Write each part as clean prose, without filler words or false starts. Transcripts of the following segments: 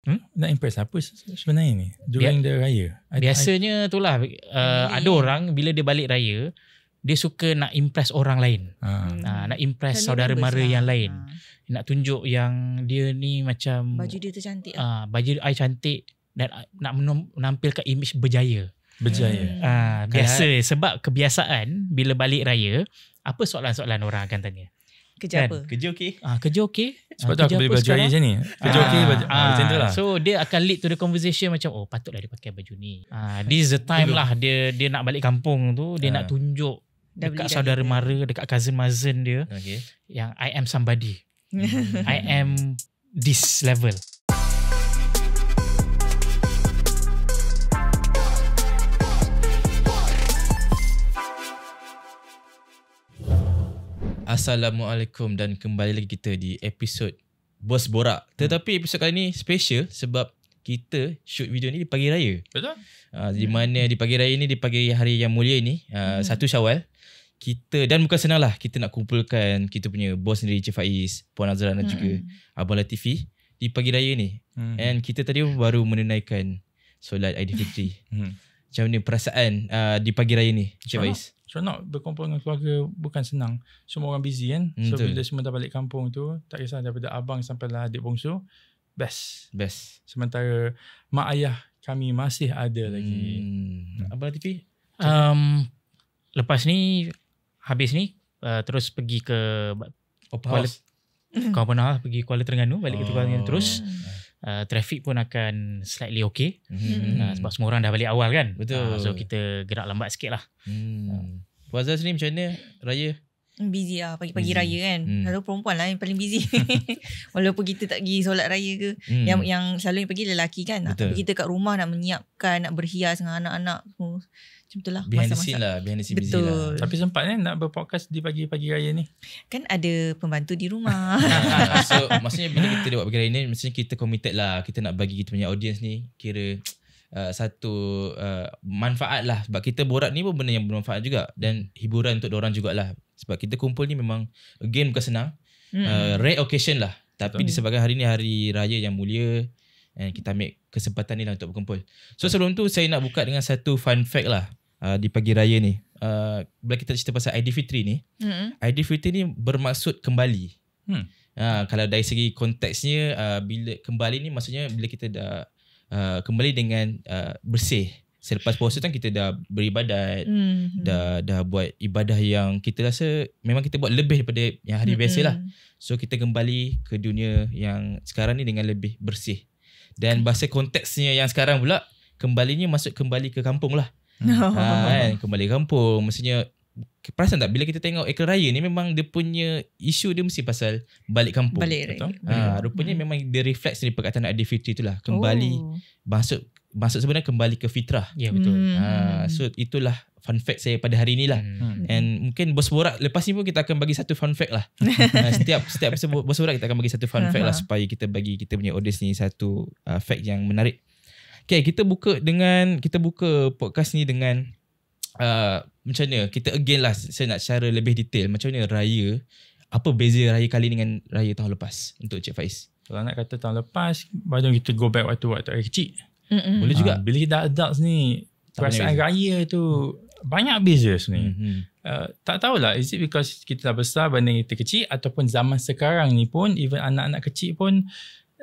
Nak impress apa sebenarnya ni during the raya? Biasanya itulah ada orang bila dia balik raya dia suka nak impress orang lain. Nak impress saudara mara yang lain. Nak tunjuk yang dia ni macam baju dia tercantik. Baju I cantik dan nak menampilkan image berjaya. Biasa sebab kebiasaan bila balik raya, apa soalan-soalan orang akan tanya? Kerja apa? Kerja okey? Kerja okey? Sebab tu aku beli baju raya macam ni. Kerja okey? Macam tu lah. So dia akan lead to the conversation macam, oh patutlah dia pakai baju ni. This is the time lah dia nak balik kampung tu, dia nak tunjuk dekat saudara mara, dekat cousin-cousin dia, yang I am somebody. I am this level. Assalamualaikum dan kembali lagi kita di episod Bos Borak. Tetapi episod kali ni special sebab kita shoot video ni di pagi raya. Betul? Di mana di pagi raya ni, di pagi hari yang mulia ni, 1 Syawal, kita, dan bukan senang lah, kita nak kumpulkan kita punya bos sendiri, Cik Faiz, Puan Azra dan juga Abang Latifi di pagi raya ni. And kita tadi baru menunaikan solat Aidilfitri. Macam mana perasaan di pagi raya ni, Cik Faiz? So nak berkumpul dengan keluarga bukan senang. Semua orang busy kan. So bila semua dah balik kampung tu, tak kisah daripada abang sampailah adik bongsu, best. Sementara mak ayah kami masih ada lagi. Abang Latifi? Lepas ni, habis ni, terus pergi ke Kau pernah pergi Kuala Terengganu, balik ke Kuala Terengganu terus. Traffic pun akan slightly okay, sebab semua orang dah balik awal kan. Betul. So kita gerak lambat sikit lah. Puan Azra sini macam mana raya? Busy lah pagi-pagi raya kan. Selalu perempuan lah yang paling busy. Walaupun kita tak pergi solat raya ke, yang selalu yang pergi lelaki kan. Tapi kita kat rumah nak menyiapkan, nak berhias dengan anak-anak semua. Macam tu lah. Behind the scene lah. Behind the scene busy lah. Tapi sempat nak berpodcast di pagi-pagi raya ni? Kan ada pembantu di rumah. So maksudnya bila kita buat pagi raya ni, maksudnya kita committed lah. Kita nak bagi kita punya audience ni kira satu manfaat lah. Sebab kita borak ni pun benda yang bermanfaat juga. Dan hiburan untuk diorang jugalah. Sebab kita kumpul ni memang again bukan senang. Rare occasion lah. Tapi disebabkan hari ni hari raya yang mulia, and kita ambil kesempatan ni lah untuk berkumpul. So sebelum tu saya nak buka dengan satu fun fact lah. Di pagi raya ni, bila kita cerita pasal Aidilfitri ni, Aidilfitri ni bermaksud kembali. Kalau dari segi konteksnya, bila kembali ni maksudnya bila kita dah kembali dengan bersih. Selepas puasa kan kita dah beribadat, dah buat ibadah yang kita rasa memang kita buat lebih daripada yang hari biasa lah. So kita kembali ke dunia yang sekarang ni dengan lebih bersih. Dan bahasa konteksnya yang sekarang pula, kembalinya maksud kembali ke kampung lah. Kan, kembali ke kampung. Maksudnya, perasan tak bila kita tengok iklan raya ni, memang dia punya isu dia mesti pasal balik kampung. Rupanya memang dia refleks dari perkataan Aidilfitri tu lah. Kembali, maksud sebenarnya kembali ke fitrah. Ya, betul. So itulah fun fact saya pada hari ni lah. And mungkin Bos Borak lepas ni pun kita akan bagi satu fun fact lah. Setiap episode Bos Borak kita akan bagi satu fun fact lah, supaya kita bagi kita punya audience ni satu fact yang menarik. Okay, kita buka podcast ni dengan macam mana, kita again lah, saya nak cara lebih detail macam mana raya, apa beza raya kali dengan raya tahun lepas untuk Cik Faiz. Kalau nak kata tahun lepas, baru kita go back waktu raya kecil. Boleh juga. Bila kita adults ni, perasaan raya tu banyak beza sebenarnya. Tak tahulah, is it because kita dah besar banding kita kecil, ataupun zaman sekarang ni pun, even anak-anak kecil pun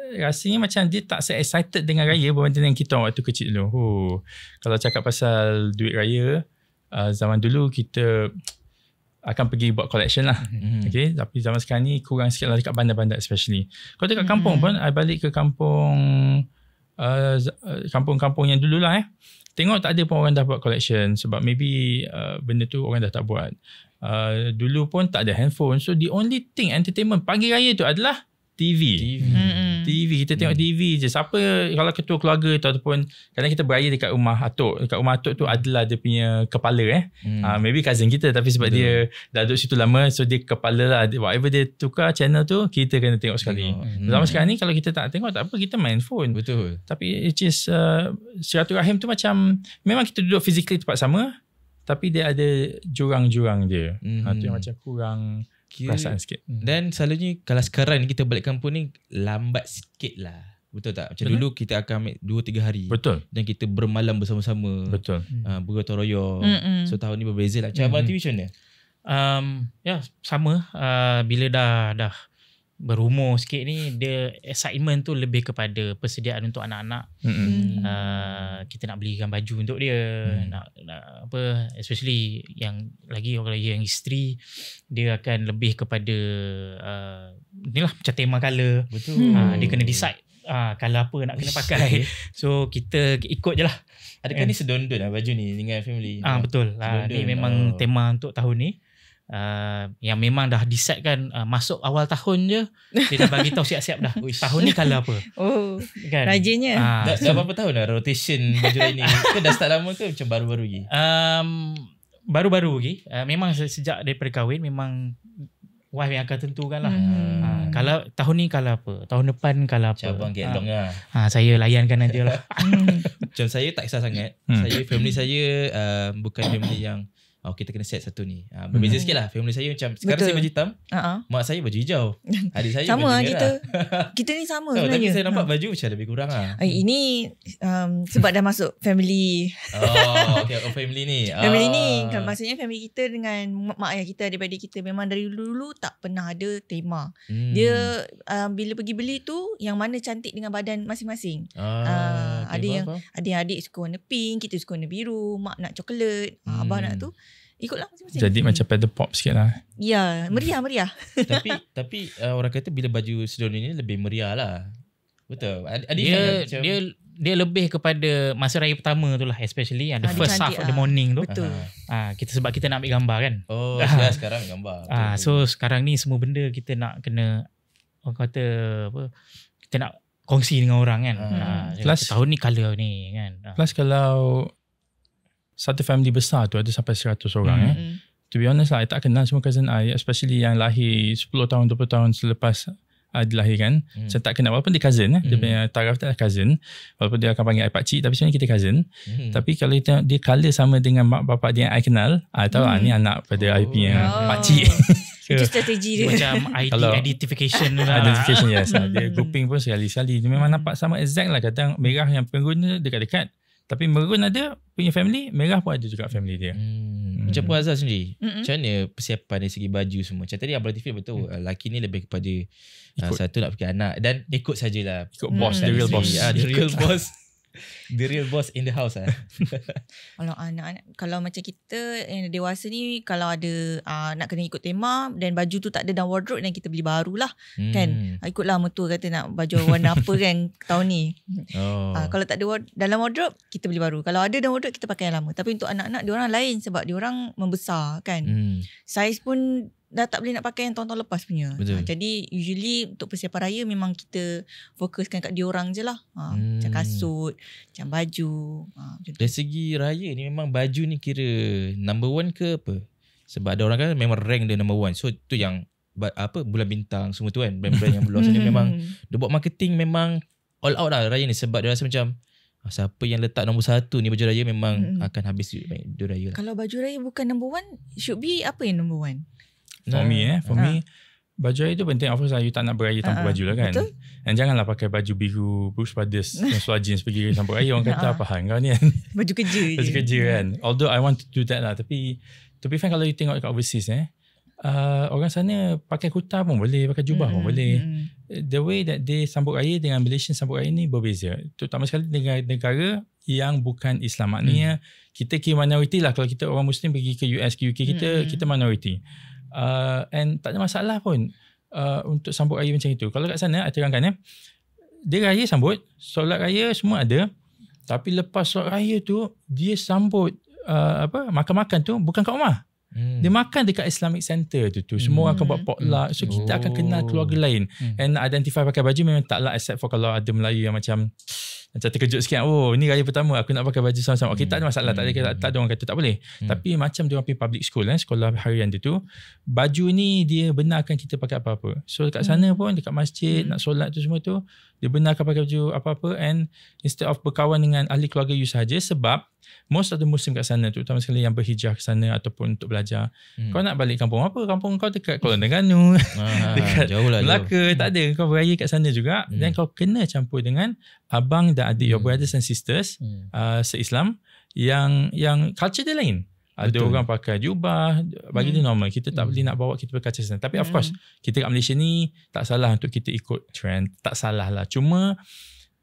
rasanya macam dia tak se-excited dengan raya berbanding dengan kita waktu kecil dulu. Kalau cakap pasal duit raya, zaman dulu kita akan pergi buat collection lah. Okay? Tapi zaman sekarang ni kurang sikit lah dekat bandar-bandar especially. Kalau dekat kampung pun, I balik ke kampung, kampung-kampung yang dulu lah tengok tak ada pun orang dah buat collection. Sebab maybe benda tu orang dah tak buat. Dulu pun tak ada handphone. So the only thing entertainment pagi raya tu adalah TV. Kita tengok TV je. Siapa, kalau ketua keluarga tu, ataupun kadang kita beraya dekat rumah atuk. Dekat rumah atuk tu adalah dia punya kepala maybe cousin kita, tapi sebab dia dah duduk situ lama, so dia kepala lah. Whatever dia tukar channel tu, kita kena tengok sekali. Zaman sekarang ni kalau kita tak tengok tak apa, kita main phone. Betul. Tapi which is silaturahim tu macam memang kita duduk physically tempat sama, tapi dia ada jurang-jurang dia. Tu yang macam kurang perasaan sikit. Dan selalunya kalau sekarang ni kita balik kampung ni lambat sikit lah Betul tak? Macam dulu kita akan ambil 2-3 hari. Betul. Dan kita bermalam bersama-sama. Betul. Bergotong royong. So tahun ni berbeza lah. Macam Abang TV macam mana? Ya sama. Bila dah berumur sikit ni, dia excitement tu lebih kepada persediaan untuk anak-anak. Kita nak belikan baju untuk dia, nak apa, especially yang orang yang isteri, dia akan lebih kepada inilah macam tema color. Betul. Dia kena decide color apa nak kena pakai. So kita ikut je lah. Adakah ni sedondon lah baju ni dengan family? Betul. Ni memang tema untuk tahun ni. Yang memang dah decide kan, masuk awal tahun je dia dah bagi tahu siap-siap dah tahun ni colour apa. Kan? Rajinnya. Dah berapa tahun dah rotation baju raya ni? Ke dah start lama ke macam baru-baru lagi? Baru-baru lagi. Memang sejak daripada kahwin memang wife yang akan tentukan lah. Kalau tahun ni colour apa, tahun depan colour apa. Macam abang get long lah. Saya layankan aja lah. Macam saya tak kisah sangat. Family saya bukan family yang kita kena set satu ni. Berbeza sikit lah. Family saya macam sekarang saya baju hitam, mak saya baju hijau, adik saya sama baju merah. Kita ni sama sebenarnya. Tapi saya nampak baju macam lebih kurang lah. Ini sebab dah masuk family. Okay, family ni. Family ni kan, maksudnya family kita dengan mak ayah kita, adik-adik kita memang dari dulu tak pernah ada tema. Dia bila pergi beli tu yang mana cantik dengan badan masing-masing. Ada yang adik-adik suka warna pink, kita suka warna biru, mak nak coklat, abah nak tu. Ikutlah masing-masing. Jadi macam pedal pop sikit lah. Ya, meriah. Tapi orang kata bila baju sedondon ni lebih meriah lah. Betul. Dia lebih kepada masa raya pertama tu lah, especially the first half of the morning tu. Betul. Sebab kita nak ambil gambar kan. Sekarang ambil gambar. So sekarang ni semua benda kita nak kena, orang kata apa, kita nak kongsi dengan orang kan. Plus tahun ni colour ni kan. Plus kalau satu family besar tu ada sampai 100 orang to be honest lah, I tak kenal semua cousin I, especially yang lahir 10 tahun 20 tahun selepas dilahirkan. Saya tak kenal, walaupun dia cousin dia punya taraf adalah cousin, walaupun dia akan panggil I pakcik, tapi sebenarnya kita cousin. Tapi kalau dia colour sama dengan mak bapak dia yang I kenal, tahu ni anak pada I punya pakcik. Itu strategi dia. Macam identification lah. Identification, yes. Dia grouping pun sekali-sekali dia memang nampak sama exact lah. Kadang merah yang pengguna dekat-dekat, tapi merun ada punya family, merah pun ada juga family dia. Macam Puan Azhar sendiri, macam mana persiapan dari segi baju semua? Macam tadi Abang Latifah betul, lelaki ni lebih kepada satu nak fikir anak dan ikut sajalah. Ikut boss, the real boss. The real boss. The real boss in the house lah. Kalau anak-anak, kalau macam kita yang dewasa ni, kalau ada nak kena ikut tema dan baju tu tak ada dalam wardrobe, dan kita beli baru lah kan. Ikutlah mertua kata nak baju warna apa kan tahun ni. Kalau tak ada dalam wardrobe, kita beli baru. Kalau ada dalam wardrobe, kita pakai yang lama. Tapi untuk anak-anak, diorang lain sebab diorang membesar kan. Saiz pun dah tak boleh nak pakai yang tahun-tahun lepas punya. Jadi usually untuk persiapan raya memang kita fokuskan kat diorang je lah. Macam kasut, macam baju. Dari segi raya ni memang baju ni kira number one ke apa? Sebab ada orang kan memang rank dia number one. So tu yang Bulan Bintang semua tu kan, brand-brand yang luar sana memang dia buat marketing memang all out lah raya ni. Sebab dia rasa macam siapa yang letak nombor 1 ni baju raya memang akan habis duit raya lah. Kalau baju raya bukan number one, should be apa yang number one? For me, baju raya tu penting. Of course you tak nak beraya tanpa baju lah kan. Betul. Dan janganlah pakai baju biru Brooks Brothers yang seluar jeans pergi sambut raya. Orang kata apa hal kau ni kan. Baju kerja je. Baju kerja kan. Although I want to do that lah, tapi to be fair, kalau you tengok kat overseas orang sana pakai kuta pun boleh, pakai jubah pun boleh. The way that they sambut raya dengan Malaysian sambut raya ni berbeza. Terutama sekali dengan negara yang bukan Islam. Maknanya kita kira minority lah. Kalau kita orang Muslim pergi ke US, ke UK, kita minority. And tak ada masalah pun untuk sambut raya macam itu. Kalau kat sana, I terangkan dia raya sambut, solat raya semua ada. Tapi lepas solat raya tu, dia sambut makan-makan tu bukan kat rumah. Dia makan dekat Islamic Center tu. Semua orang akan buat potluck. So kita akan kenal keluarga lain. And identify pakai baju memang taklah, except for kalau ada Melayu yang macam terkejut sikit. Oh, ni raya pertama aku nak pakai baju sama-sama. Okay, tak ada masalah. Tak ada orang kata tak boleh. Tapi macam dia orang pergi public school, sekolah harian dia tu, baju ni dia benarkan kita pakai apa-apa. So dekat sana pun, dekat masjid nak solat tu semua tu, dia benarkan pakai baju apa-apa, and instead of berkawan dengan ahli keluarga you sahaja, sebab most of the Muslim kat sana, terutama sekali yang berhijrah ke sana ataupun untuk belajar, kau nak balik kampung apa? Kampung kau dekat Kuala Terengganu, dekat Melaka, tak ada. Kau beraya kat sana juga, dan kau kena campur dengan abang dan adik, your brothers and sisters se-Islam yang culture dia lain. Ada orang pakai jubah, bagi dia normal. Kita tak boleh nak bawa kita berkaca sana. Tapi of course, kita kat Malaysia ni tak salah untuk kita ikut trend. Tak salah lah. Cuma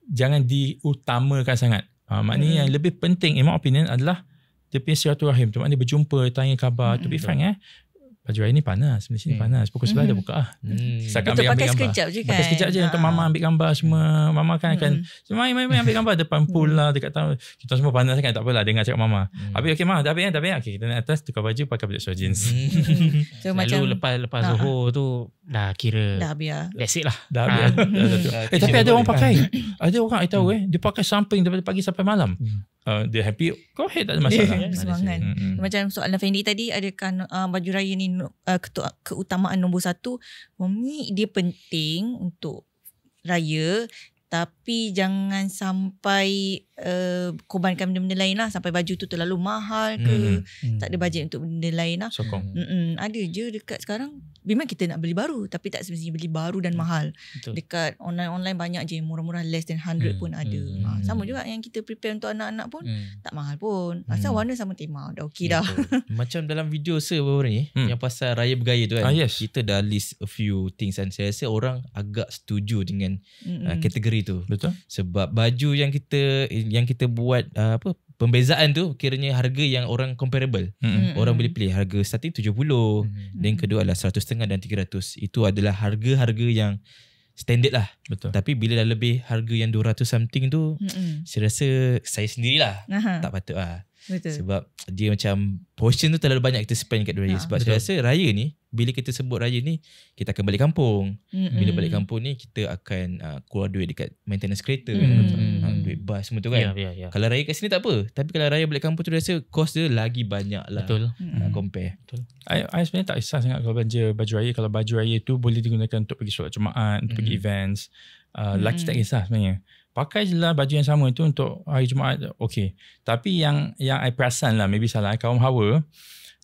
jangan diutamakan sangat. Maknanya yang lebih penting, in my opinion, adalah dia punya silaturahim tu. Maknanya berjumpa, tanya khabar. To be frank, baju hari ni panas, Malaysia ni panas. Pukul 11 dah buka lah. Betul, pakai sekejap je kan. Pakai sekejap je untuk mama ambil gambar semua. Mama kan akan main ambil gambar depan pool lah, dekat tahu. Kita semua panas kan, tak apalah dengar cakap mama. Habis okey mah, dah habis. Okey, kita naik atas tukar baju pakai baju seluar jeans. So, lalu lepas Zohor tu dah kira dah habis. That's it lah. Dah habis. Tapi ada orang pakai. Ada orang tahu dia pakai samping daripada pagi sampai malam. Dia happy, go ahead, tak ada masalah. Semangat. Macam soalan Fendi tadi, adakah baju raya ni keutamaan nombor 1? For me, dia penting untuk raya, tapi jangan sampai korbankan benda-benda lain lah, sampai baju tu terlalu mahal ke, tak ada bajet untuk benda lain lah. Sokong. Ada je dekat sekarang, memang kita nak beli baru, tapi tak semestinya beli baru dan mahal. Betul. Dekat online banyak je murah-murah, less than 100 pun ada. Sama juga yang kita prepare untuk anak-anak pun tak mahal pun, asal warna sama tema dah okey dah. Macam dalam video baru ni yang pasal raya bergaya tu kan, kita dah list a few things, dan saya rasa orang agak setuju dengan kategori tu. Betul. Sebab baju yang kita buat pembezaan tu kiranya harga yang orang comparable. Orang boleh pilih harga starting 70, dan kedua adalah 150 dan 300. Itu adalah harga-harga yang standard lah. Betul. Tapi bila dah lebih harga yang 200 something tu, saya rasa saya sendirilah tak patut lah. Betul. Sebab dia macam portion tu terlalu banyak kita spend kat raya. Sebab saya rasa raya ni, bila kita sebut raya ni, kita akan balik kampung. Bila balik kampung ni, kita akan keluar duit dekat maintenance kereta, duit bas semua tu kan. Kalau raya kat sini tak apa, tapi kalau raya balik kampung tu, rasa cost dia lagi banyak lah. Betul. Compare. Betul. I sebenarnya tak kisah sangat kalau belanja baju raya. Kalau baju raya tu boleh digunakan untuk pergi solat Jumaat, untuk pergi events. Laki tak kisah sebenarnya. Pakai je lah baju yang sama tu untuk hari Jumaat, okay. Tapi yang I perasan lah, maybe salah, kaum Hawa,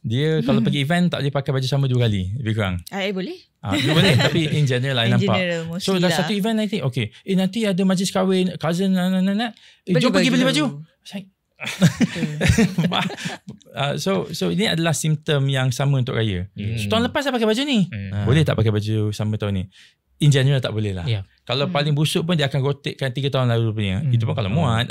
dia kalau pergi event tak boleh pakai baju sama 2 kali, lebih kurang. Boleh? Dia boleh, tapi in general I nampak. So dah satu event nanti, okay, nanti ada majlis kahwin, cousin, jom pergi beli baju. So ini adalah simptom yang sama untuk raya. So tahun lepas saya pakai baju ni, boleh tak pakai baju sama tahun ni? In general tak boleh lah. Kalau paling busuk pun dia akan rotatekan 3 tahun lalu punya. Itu pun kalau muat.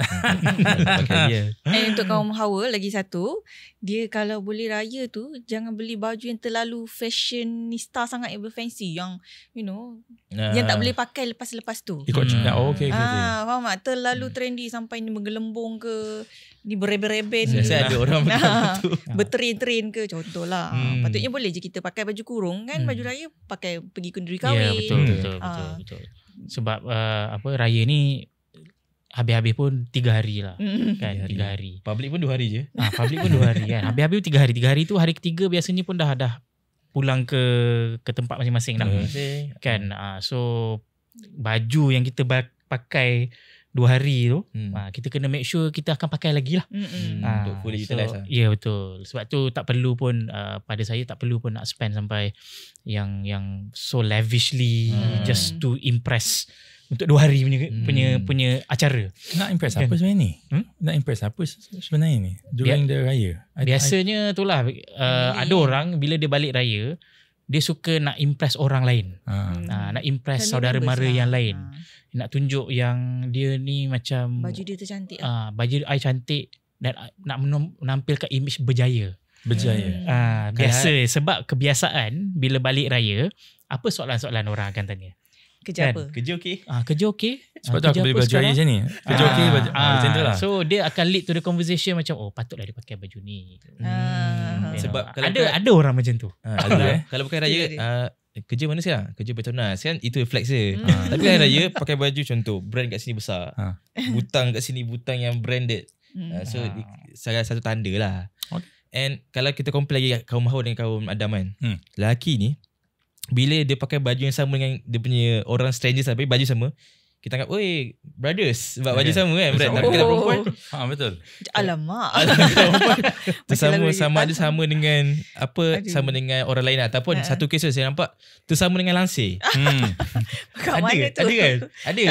Untuk kaum Hawa lagi satu, dia kalau boleh raya tu jangan beli baju yang terlalu fashionista sangat, yang fancy, yang yang tak boleh pakai lepas-lepas tu. Ikut okay. Faham tak? Terlalu trendy sampai ni menggelembung ke, ni bereben-reben ke. Saya ada orang begitu. Bertrain-train ke, contohlah. Patutnya boleh je kita pakai baju kurung kan, baju raya pakai pergi kenduri kahwin. Betul. Sebab raya ni habis-habis pun 3 hari lah. Kan, 3 hari. Public pun 2 hari je. Public pun 2 hari kan. Habis-habis 3 hari. 3 hari tu hari ketiga biasanya pun dah pulang ke tempat masing-masing dah. Kan. So baju yang kita pakai 2 hari tu, kita kena make sure kita akan pakai lagi lah. Untuk fully utilize lah. Ya, betul. Sebab tu tak perlu pun, pada saya tak perlu pun nak spend sampai yang so lavishly just to impress untuk 2 hari punya acara. Nak impress apa sebenarnya ni? Nak impress apa sebenarnya ni during the raya? Biasanya itulah, ada orang bila dia balik raya, dia suka nak impress orang lain. Nak impress saudara mara yang lain. Nak tunjuk yang dia ni macam baju dia tercantik. Baju I cantik, dan nak menampilkan image berjaya. Biasa sebab kebiasaan bila balik raya, apa soalan-soalan orang akan tanya? Kerja apa? Kerja okey? Kerja okey? Sebab tu aku beli baju raya macam ni. Kerja okey, macam tu lah. So dia akan lead to the conversation macam, patutlah dia pakai baju ni. Sebab kalau ada orang macam tu. Kalau pakai raya, kerja mana sekarang? Kerja Petronas kan, itu flex je. Tapi hari raya pakai baju contoh brand kat sini besar, butang kat sini butang yang branded. So salah satu tanda lah. And kalau kita compare lagi kaum Hawa dengan kaum Adam kan, lelaki ni bila dia pakai baju yang sama dengan dia punya orang strangers, tapi baju sama, kita anggap brothers sebab baju sama kan Brad. Tapi kalau perempuan betul. Alamak. Sama ada sama dengan sama dengan orang lain ataupun satu kes saya nampak tu sama dengan langsir. Kat mana tu? Ada kan? Ada.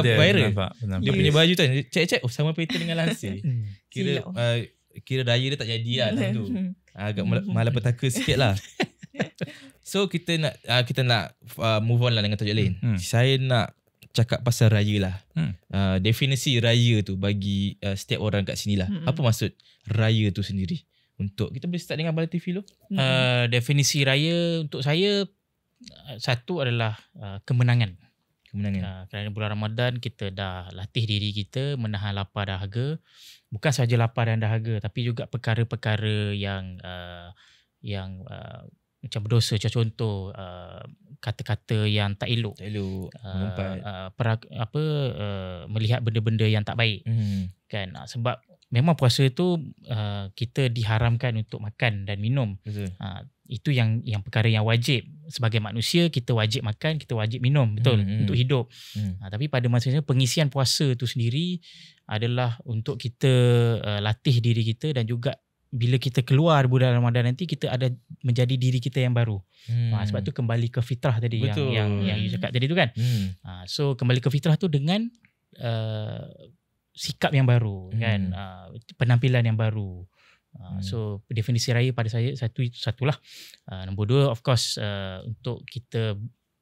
Viral. Nampak. Dia punya baju tu check sama pattern dengan langsir. Kira raya dia tak jadi lah tahun tu. Agak malapetaka sikit lah. So kita nak move on lah dengan tajuk lain. Saya nak cakap pasal raya lah. Definisi raya tu bagi setiap orang kat sini lah. Apa maksud raya tu sendiri? Untuk kita boleh start dengan Bala TV dulu. Definisi raya untuk saya satu adalah kemenangan. Kerana bulan Ramadan kita dah latih diri kita menahan lapar dahaga. Bukan sahaja lapar dan dahaga tapi juga perkara-perkara yang macam berdosa. Contoh kata-kata yang tak elok. Melihat benda-benda yang tak baik. Kan sebab memang puasa tu kita diharamkan untuk makan dan minum. Itu yang perkara yang wajib. Sebagai manusia kita wajib makan, kita wajib minum, betul, untuk hidup. Tapi pada masanya pengisian puasa tu sendiri adalah untuk kita latih diri kita dan juga bila kita keluar bulan Ramadan nanti kita ada menjadi diri kita yang baru. Sebab tu kembali ke fitrah tadi yang you cakap tadi tu kan. So kembali ke fitrah tu dengan sikap yang baru kan, penampilan yang baru. So definisi raya pada saya satulah. Nombor dua of course untuk kita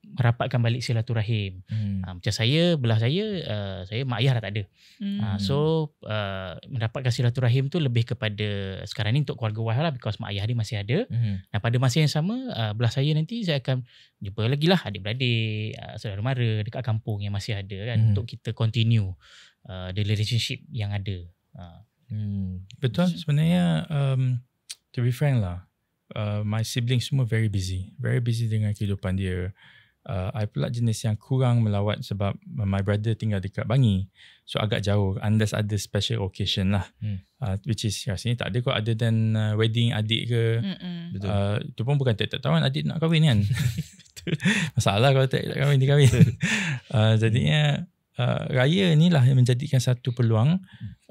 merapatkan balik silaturahim. Macam saya, belah saya mak ayah dah tak ada. So mendapatkan silaturahim tu lebih kepada sekarang ni untuk keluarga Wah lah, because mak ayah dia masih ada. Dan pada masa yang sama belah saya nanti saya akan jumpa lagi lah adik-beradik, saudara mara dekat kampung yang masih ada kan, untuk kita continue the relationship yang ada. Betul. Sebenarnya to be frank lah, my siblings semua very busy dengan kehidupan dia. I pula jenis yang kurang melawat sebab my brother tinggal dekat Bangi, so agak jauh unless ada special occasion lah. Which is sini tak ada kot other than wedding adik ke. Itu pun bukan tiap-tiap tahun adik nak kahwin kan. Masalah kalau tak kahwin dia kahwin. Jadinya raya ni lah yang menjadikan satu peluang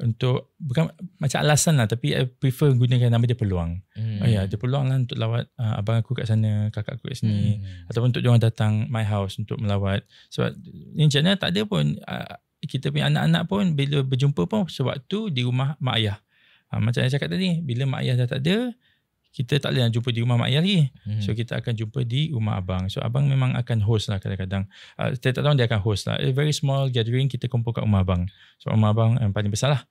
untuk, bukan macam alasan lah, tapi I prefer gunakan nama dia peluang. Ada peluang lah untuk lawat abang aku kat sana, kakak aku kat sini, ataupun untuk diorang datang my house untuk melawat. Sebab in general tak ada pun kita punya anak-anak pun bila berjumpa pun sewaktu di rumah mak ayah. Macam saya cakap tadi, bila mak ayah dah tak ada, kita tak boleh nak jumpa di rumah mak ayah lagi. So kita akan jumpa di rumah abang. So abang memang akan host lah kadang-kadang. Setiap tahun dia akan host lah. A very small gathering kita kumpul kat rumah abang. So rumah abang yang paling besar lah.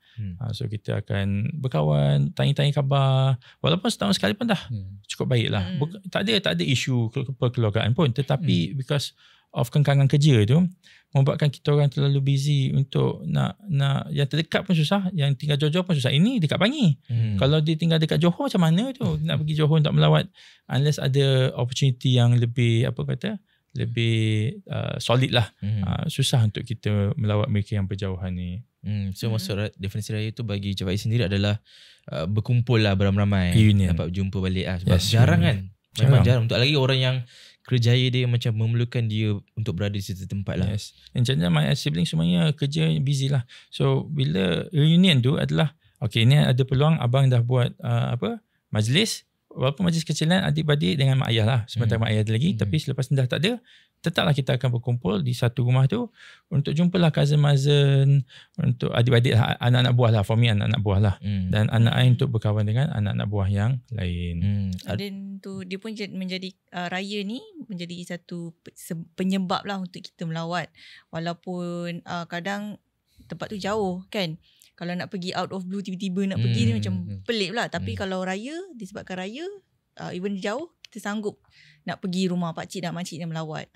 So kita akan berkawan, tanya-tanya khabar. Walaupun setahun sekali pun dah cukup baik lah. Tak ada isu perkeluargaan pun. Tetapi because of kengkangan kerja tu, membuatkan kita orang terlalu busy untuk nak yang terdekat pun susah, yang tinggal Johor pun susah. Ini dekat Bangi. Kalau dia tinggal dekat Johor macam mana tu nak pergi Johor untuk melawat, unless ada opportunity yang lebih lebih solid lah. Susah untuk kita melawat mereka yang berjauhan ni. So maksud definisi raya tu bagi Cik Faiz sendiri adalah berkumpul lah beramai-ramai, dapat jumpa balik lah. Sebab jarang kan, memang jarang. Untuk lagi orang yang kerjaya dia macam memerlukan dia untuk berada di satu tempat lah. In general my siblings semuanya kerja busy lah. So bila reunion tu adalah okay, ni ada peluang abang dah buat majlis, walaupun majlis kecilan adik-beradik dengan mak ayah lah, sementara mak ayah ada lagi. Tapi selepas ni dah tak ada, tetaplah kita akan berkumpul di satu rumah tu untuk jumpalah cousin-cousin, untuk adik-beradik lah, anak-anak buah lah, for me anak-anak buah lah, dan anak lain untuk berkawan dengan anak-anak buah yang lain. Dan tu dia pun menjadi raya ni menjadi satu penyebab lah untuk kita melawat, walaupun kadang tempat tu jauh kan. Kalau nak pergi out of blue tiba-tiba nak pergi ni macam pelik pula. Tapi kalau raya, disebabkan raya even jauh, kita sanggup nak pergi rumah pakcik dan makcik dan melawat.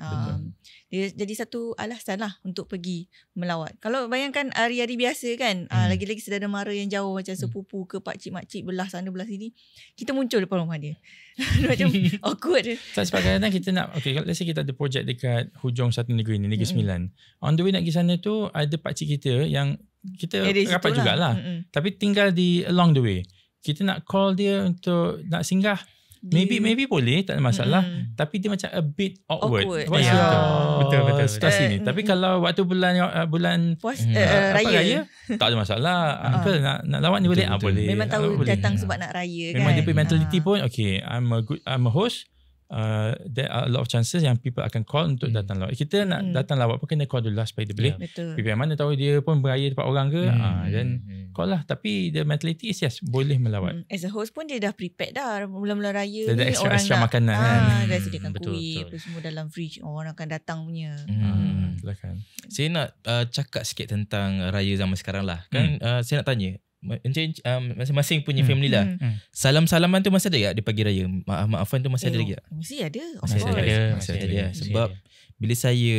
Dia jadi satu alasan lah untuk pergi melawat. Kalau bayangkan hari-hari biasa kan, lagi-lagi saudara mara yang jauh macam sepupu ke pakcik makcik belah sana belah sini, kita muncul depan rumah dia. Macam awkward dia. Sebab kadang-kadang kita nak, okay, let's say kita ada projek dekat hujung satu negeri ni, Negeri Sembilan. On the way nak pergi sana tu, ada pakcik kita yang kita rapat jugalah. Tapi tinggal di along the way. Kita nak call dia untuk nak singgah, Maybe boleh, tak ada masalah. Tapi dia macam a bit awkward. What's Ya, your betul. situasi ni? Tapi kalau waktu bulan raya, tak ada masalah. Uncle nak lawak ni boleh? Boleh. Memang tahu boleh. datang sebab nak raya kan. Memang dia punya mentality pun okay, I'm a host. There are a lot of chances yang people akan call untuk datang lawak. Kita nak datang lawak pun kena call dulu lah supaya dia boleh. Betul. People mana tahu dia pun beraya tempat orang ke, then call lah. Tapi the mentality is yes, boleh melawat. As a host pun dia dah prepared dah. Mula-mula raya Dia ada ni extra nak, makanan kan. Dah sediakan Betul. kuih apa semua dalam fridge. Orang akan datang punya. Silakan. Saya nak cakap sikit tentang raya zaman sekarang lah. Kan saya nak tanya, masing-masing punya family lah. Salam-salaman tu masih ada tak di pagi raya? Maaf-maafan tu masih ada lagi tak? Mesti ada. Masih ada. Sebab bila saya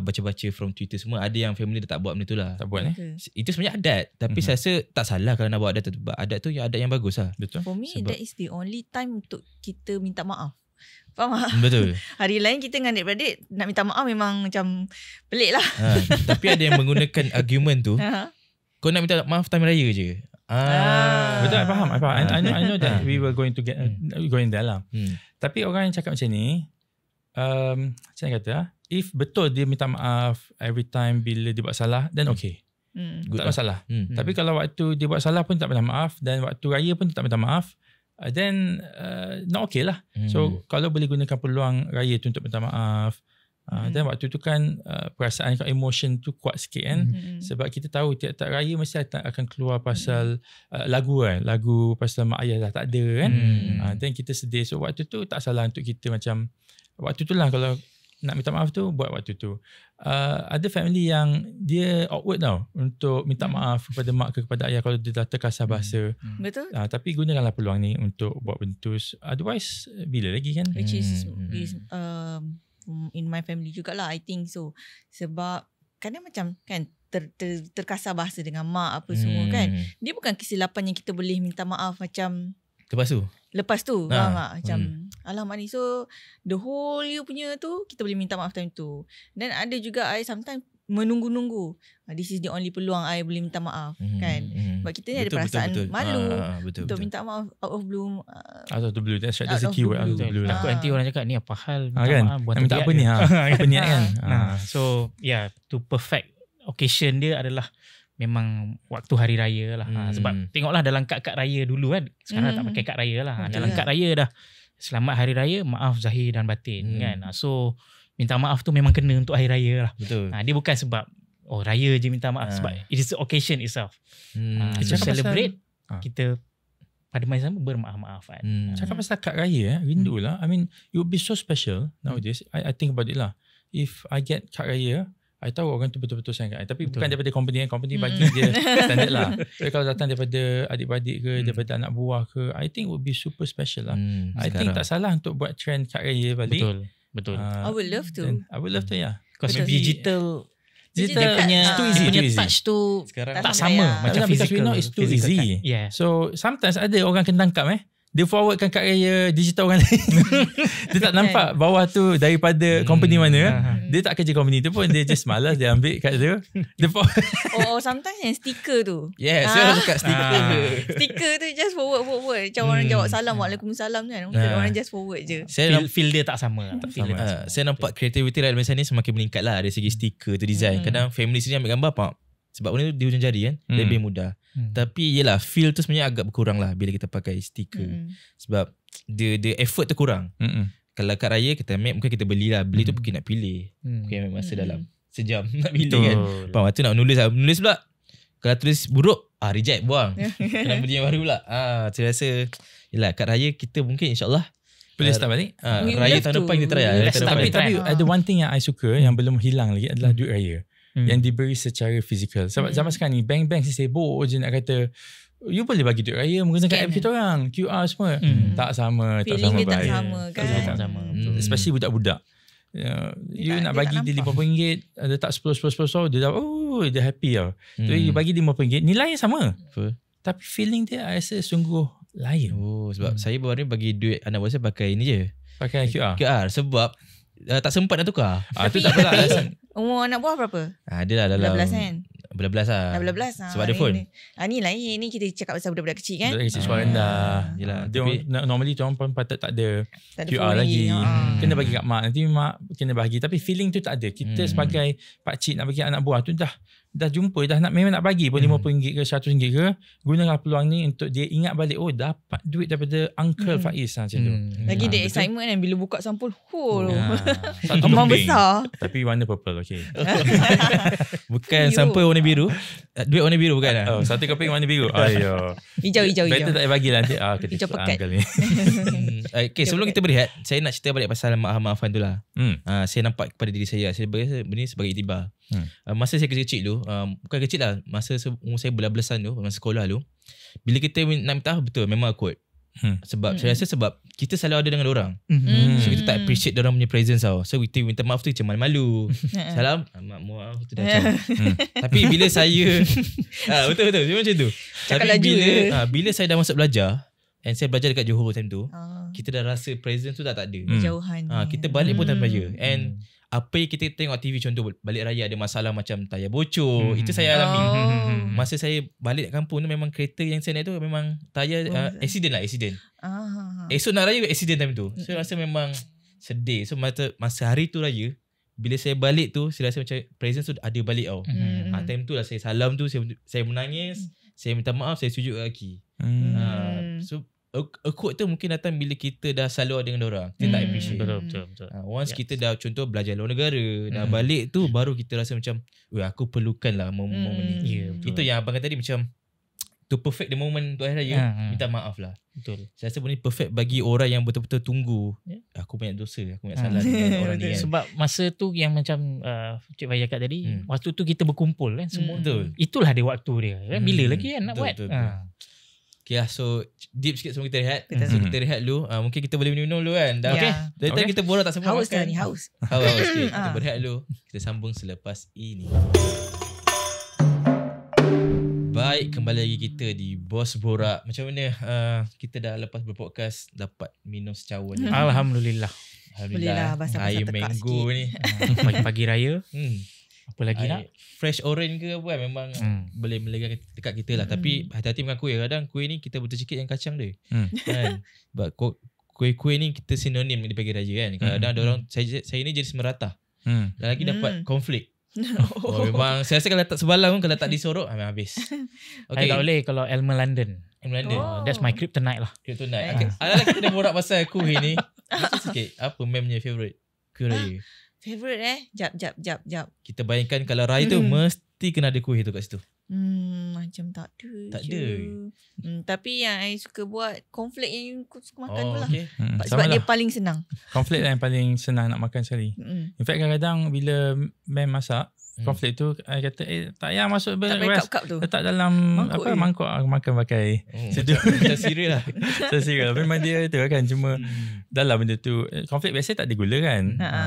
baca-baca from Twitter semua, ada yang family dia tak buat benda tu lah. Tak buat Itu sebenarnya adat. Tapi saya rasa tak salah kalau nak buat adat tu. Adat tu adat yang bagus lah. Betul. For me, that is the only time untuk kita minta maaf. Faham tak? Betul. Hari lain kita dengan adik-beradik nak minta maaf memang macam pelik lah. Tapi ada yang menggunakan argument tu, kau nak minta maaf time raya je. Betul, I faham. I know that we were going to get going there lah. Tapi orang yang cakap macam ni, saya kata, if betul dia minta maaf every time bila dia buat salah, then okay. Tak masalah. Tapi kalau waktu dia buat salah pun tak minta maaf, dan waktu raya pun tak minta maaf, then not okay lah. So kalau boleh gunakan peluang raya tu untuk minta maaf, dan waktu tu kan perasaan, emotion tu kuat sikit kan. Sebab kita tahu tiap-tiap raya mesti akan keluar pasal lagu pasal mak ayah dah tak ada kan. Dan kita sedih. So waktu tu tak salah untuk kita macam, waktu tu lah kalau nak minta maaf tu buat waktu tu. Ada family yang dia awkward tau untuk minta maaf kepada mak ke kepada ayah kalau dia dah terkasar bahasa. Betul. Tapi gunakanlah peluang ni untuk buat bentus. Otherwise bila lagi kan. Which is in my family jugalah, I think so. Sebab kadang macam kan terkasar bahasa dengan mak apa semua kan. Dia bukan kesilapan yang kita boleh minta maaf macam lepas tu faham tak? Macam alamak ni. So the whole year punya tu kita boleh minta maaf time tu. Dan ada juga I sometimes menunggu-nunggu. This is the only peluang I boleh minta maaf kan. Sebab kita ni ada perasaan malu untuk minta maaf out of blue. Out of the blue. That's the keyword, out of the blue. Takut nanti orang cakap ni apa hal minta kan? maaf buat minta apa ni apa niat kan. So to perfect occasion dia adalah memang waktu hari raya lah. Sebab tengoklah dalam kad-kad raya dulu kan. Sekarang tak pakai kad raya lah. Dalam kad raya dah selamat hari raya, maaf zahir dan batin kan. So minta maaf tu memang kena untuk hari raya lah. Betul. Dia bukan sebab raya je minta maaf, sebab it is the occasion itself. To celebrate kita pada masa sama bermaaf-maafan. Cakap pasal kad raya rindu lah. I mean it would be so special nowadays. I think about it lah. If I get kad raya, I tahu orang tu betul-betul sayang kat I. Tapi bukan daripada company bagi dia standard lah. Tapi kalau datang daripada adik-beradik ke, daripada anak buah ke, I think would be super special lah. I think tak salah untuk buat trend kad raya balik. Betul. I would love to. I would love to Because digital punya touch tu sekarang tak sama macam because we physical. know it's too easy. Yeah. So sometimes ada orang kena tangkap dia forwardkan kad raya digital orang lain. Dia tak nampak bawah tu daripada company mana. Dia tak kerja company tu pun, dia just malas dia ambil kad tu. Dia sometimes yang stiker tu. Yes, saya cakap stiker. Stiker tu just forward. Macam orang jawab salam, waalaikumsalam kan. Orang just forward je. Feel dia tak sama. Saya nampak kreativiti rakyat Malaysia ni semakin meningkat lah dari segi stiker tu, design. Kadang family sendiri ambil gambar apa? Sebab benda tu di hujung jari kan, lebih mudah. Tapi yelah, feel tu sebenarnya agak berkurang lah bila kita pakai stiker. Sebab the effort tu kurang. Kalau kat raya kita ambil, mungkin kita beli lah. Beli tu mungkin nak pilih. Mungkin ambil masa dalam sejam nak pilih kan. Lepas tu nak nulis pula. Kalau tulis buruk, reject, buang. Kena beli yang baru pula. Saya rasa yelah, kat raya kita mungkin insyaAllah boleh start balik. Raya tahun depan kita try lah. Tapi ada one thing yang I suka yang belum hilang lagi adalah duit raya. Yang diberi secara fizikal. Sebab zaman sekarang ni bank-bank sibuk je nak kata you boleh bagi duit raya menggunakan app kita orang, QR semua. Tak sama. Feeling tak sama dia tak sama kan. Tak sama. Especially budak-budak. You nak bagi dia RM50, letak 10 dia dah dia happy tau. So you bagi dia RM50, nilainya sama. Tapi feeling dia I rasa sungguh lain. Sebab saya baru ni bagi duit anak buah saya pakai ni je. Pakai QR. Sebab tak sempat nak tukar. Itu tak apalah alasan. Umur anak buah berapa? Dia lah dalam 12 kan? Belas-belas lah. Dah belas. Sebab ada phone. Ni lain. Ni kita cakap pasal budak-budak kecil kan. Budak kecil suara rendah. Yelah, Dia normally diorang pun patut tak ada Tak ada QR phone lagi. Kena lagi. bagi kat mak. Nanti mak kena bagi. Tapi feeling tu tak ada. Kita sebagai pakcik nak bagi anak buah tu dah jumpa, memang nak bagi pun RM50 ke RM100 ke, gunakan peluang ni untuk dia ingat balik, dapat duit daripada Uncle Faiz macam tu. Lagi dia excitement kan bila buka sampul. Satu Amang keping. besar. Tapi warna purple, okay. Bukan sampai warna biru. Duit warna biru bukan lah. Satu keping warna biru. Ayo. Hijau. Better tak payah bagi lah nanti. Hijau pekat. Uncle ni. Okay, sebelum kita berehat, saya nak cerita balik pasal maaf-maafan tu lah. Saya nampak kepada diri saya. Saya benda ni sebagai iktibar. Masa saya kecil-kecil tu, bukan kecil lah, masa umur saya belas-belasan tu, masa sekolah tu, bila kita nak minta betul memang awkward. Sebab saya rasa sebab kita selalu ada dengan orang. So kita tak appreciate orang punya presence tau. So kita minta maaf tu macam malu-malu. Salam, maaf tu dah macam. Tapi bila saya betul memang macam tu. Tapi bila saya dah masuk belajar, and saya belajar dekat Johor time tu, kita dah rasa presence tu dah tak ada. Jauhan. Kita balik pun tak belajar. And apa yang kita tengok TV, contoh balik raya ada masalah macam tayar bocor, itu saya alami. Masa saya balik kampung tu, memang kereta yang saya naik tu memang tayar accident. Esok nak raya accident time tu. So rasa memang sedih. So masa hari tu raya, bila saya balik tu, saya rasa macam presence tu ada balik tau. Time tu lah saya salam tu, saya menangis, saya minta maaf, saya sujud kaki. So awkward tu mungkin datang bila kita dah selalu ada dengan orang, kita tak appreciate. Betul. Once kita dah contoh belajar luar negara, dah balik tu baru kita rasa macam, aku perlukan lah momen ni. Itu yang abang kata tadi, macam to perfect the moment untuk hari raya, minta maaf lah. Betul. Saya rasa benda ni perfect bagi orang yang betul-betul tunggu. Aku banyak dosa, aku banyak salah dengan orang ni kan. Sebab masa tu yang macam Cik Faiz cakap tadi, waktu tu kita berkumpul kan semua. Betul. Itulah dia waktu dia kan. Bila lagi kan nak buat. Betul. Okay lah, so deep sikit sebelum kita rehat. So kita rehat dulu. Mungkin kita boleh minum dulu kan. Dari tadi kita borak tak sempat Haus makan. dah ni, haus. Haus sikit. Kita berehat dulu. Kita sambung selepas ini. Baik, kembali lagi kita di Bos Borak. Macam mana kita dah lepas berpodcast dapat minum secawan. Alhamdulillah. Boleh lah basah-basah Air tekak mango sikit. ni. Pagi-pagi raya. Apa lagi nak? Fresh orange ke apa kan, memang boleh melegakan dekat kita lah. Tapi hati-hati dengan kuih. Kadang kuih ni kita butuh sikit yang kacang dia. Kan? Sebab kuih-kuih ni kita sinonim di pagi raya kan. Kadang ada orang, saya ni jadi semeratah. Dan lagi dapat konflik. Memang saya rasa kalau tak sebalang pun, kalau tak disorok habis. Okay. Tak boleh kalau Elmer London. That's my kryptonite lah. Kryptonite. Alah, kita dah borak pasal kuih ni. Macam sikit, apa memnya favourite kuih raya? Favorite Jap. Kita bayangkan kalau raya tu mesti kena ada kuih tu kat situ. Macam tak ada. Tak ada. Tapi yang I suka buat cornflake yang aku suka makan tu lah. Okay. Sebab dia paling senang. Cornflake yang paling senang nak makan sekali. In fact kadang-kadang bila Mem masak cornflake tu, I kata tak payah masuk Tak payah cup-cup tu. letak dalam mangkuk aku makan pakai situ. Macam cereal lah. Macam cereal. Memang dia tu kan, cuma dalam benda tu cornflake biasa tak ada gula kan.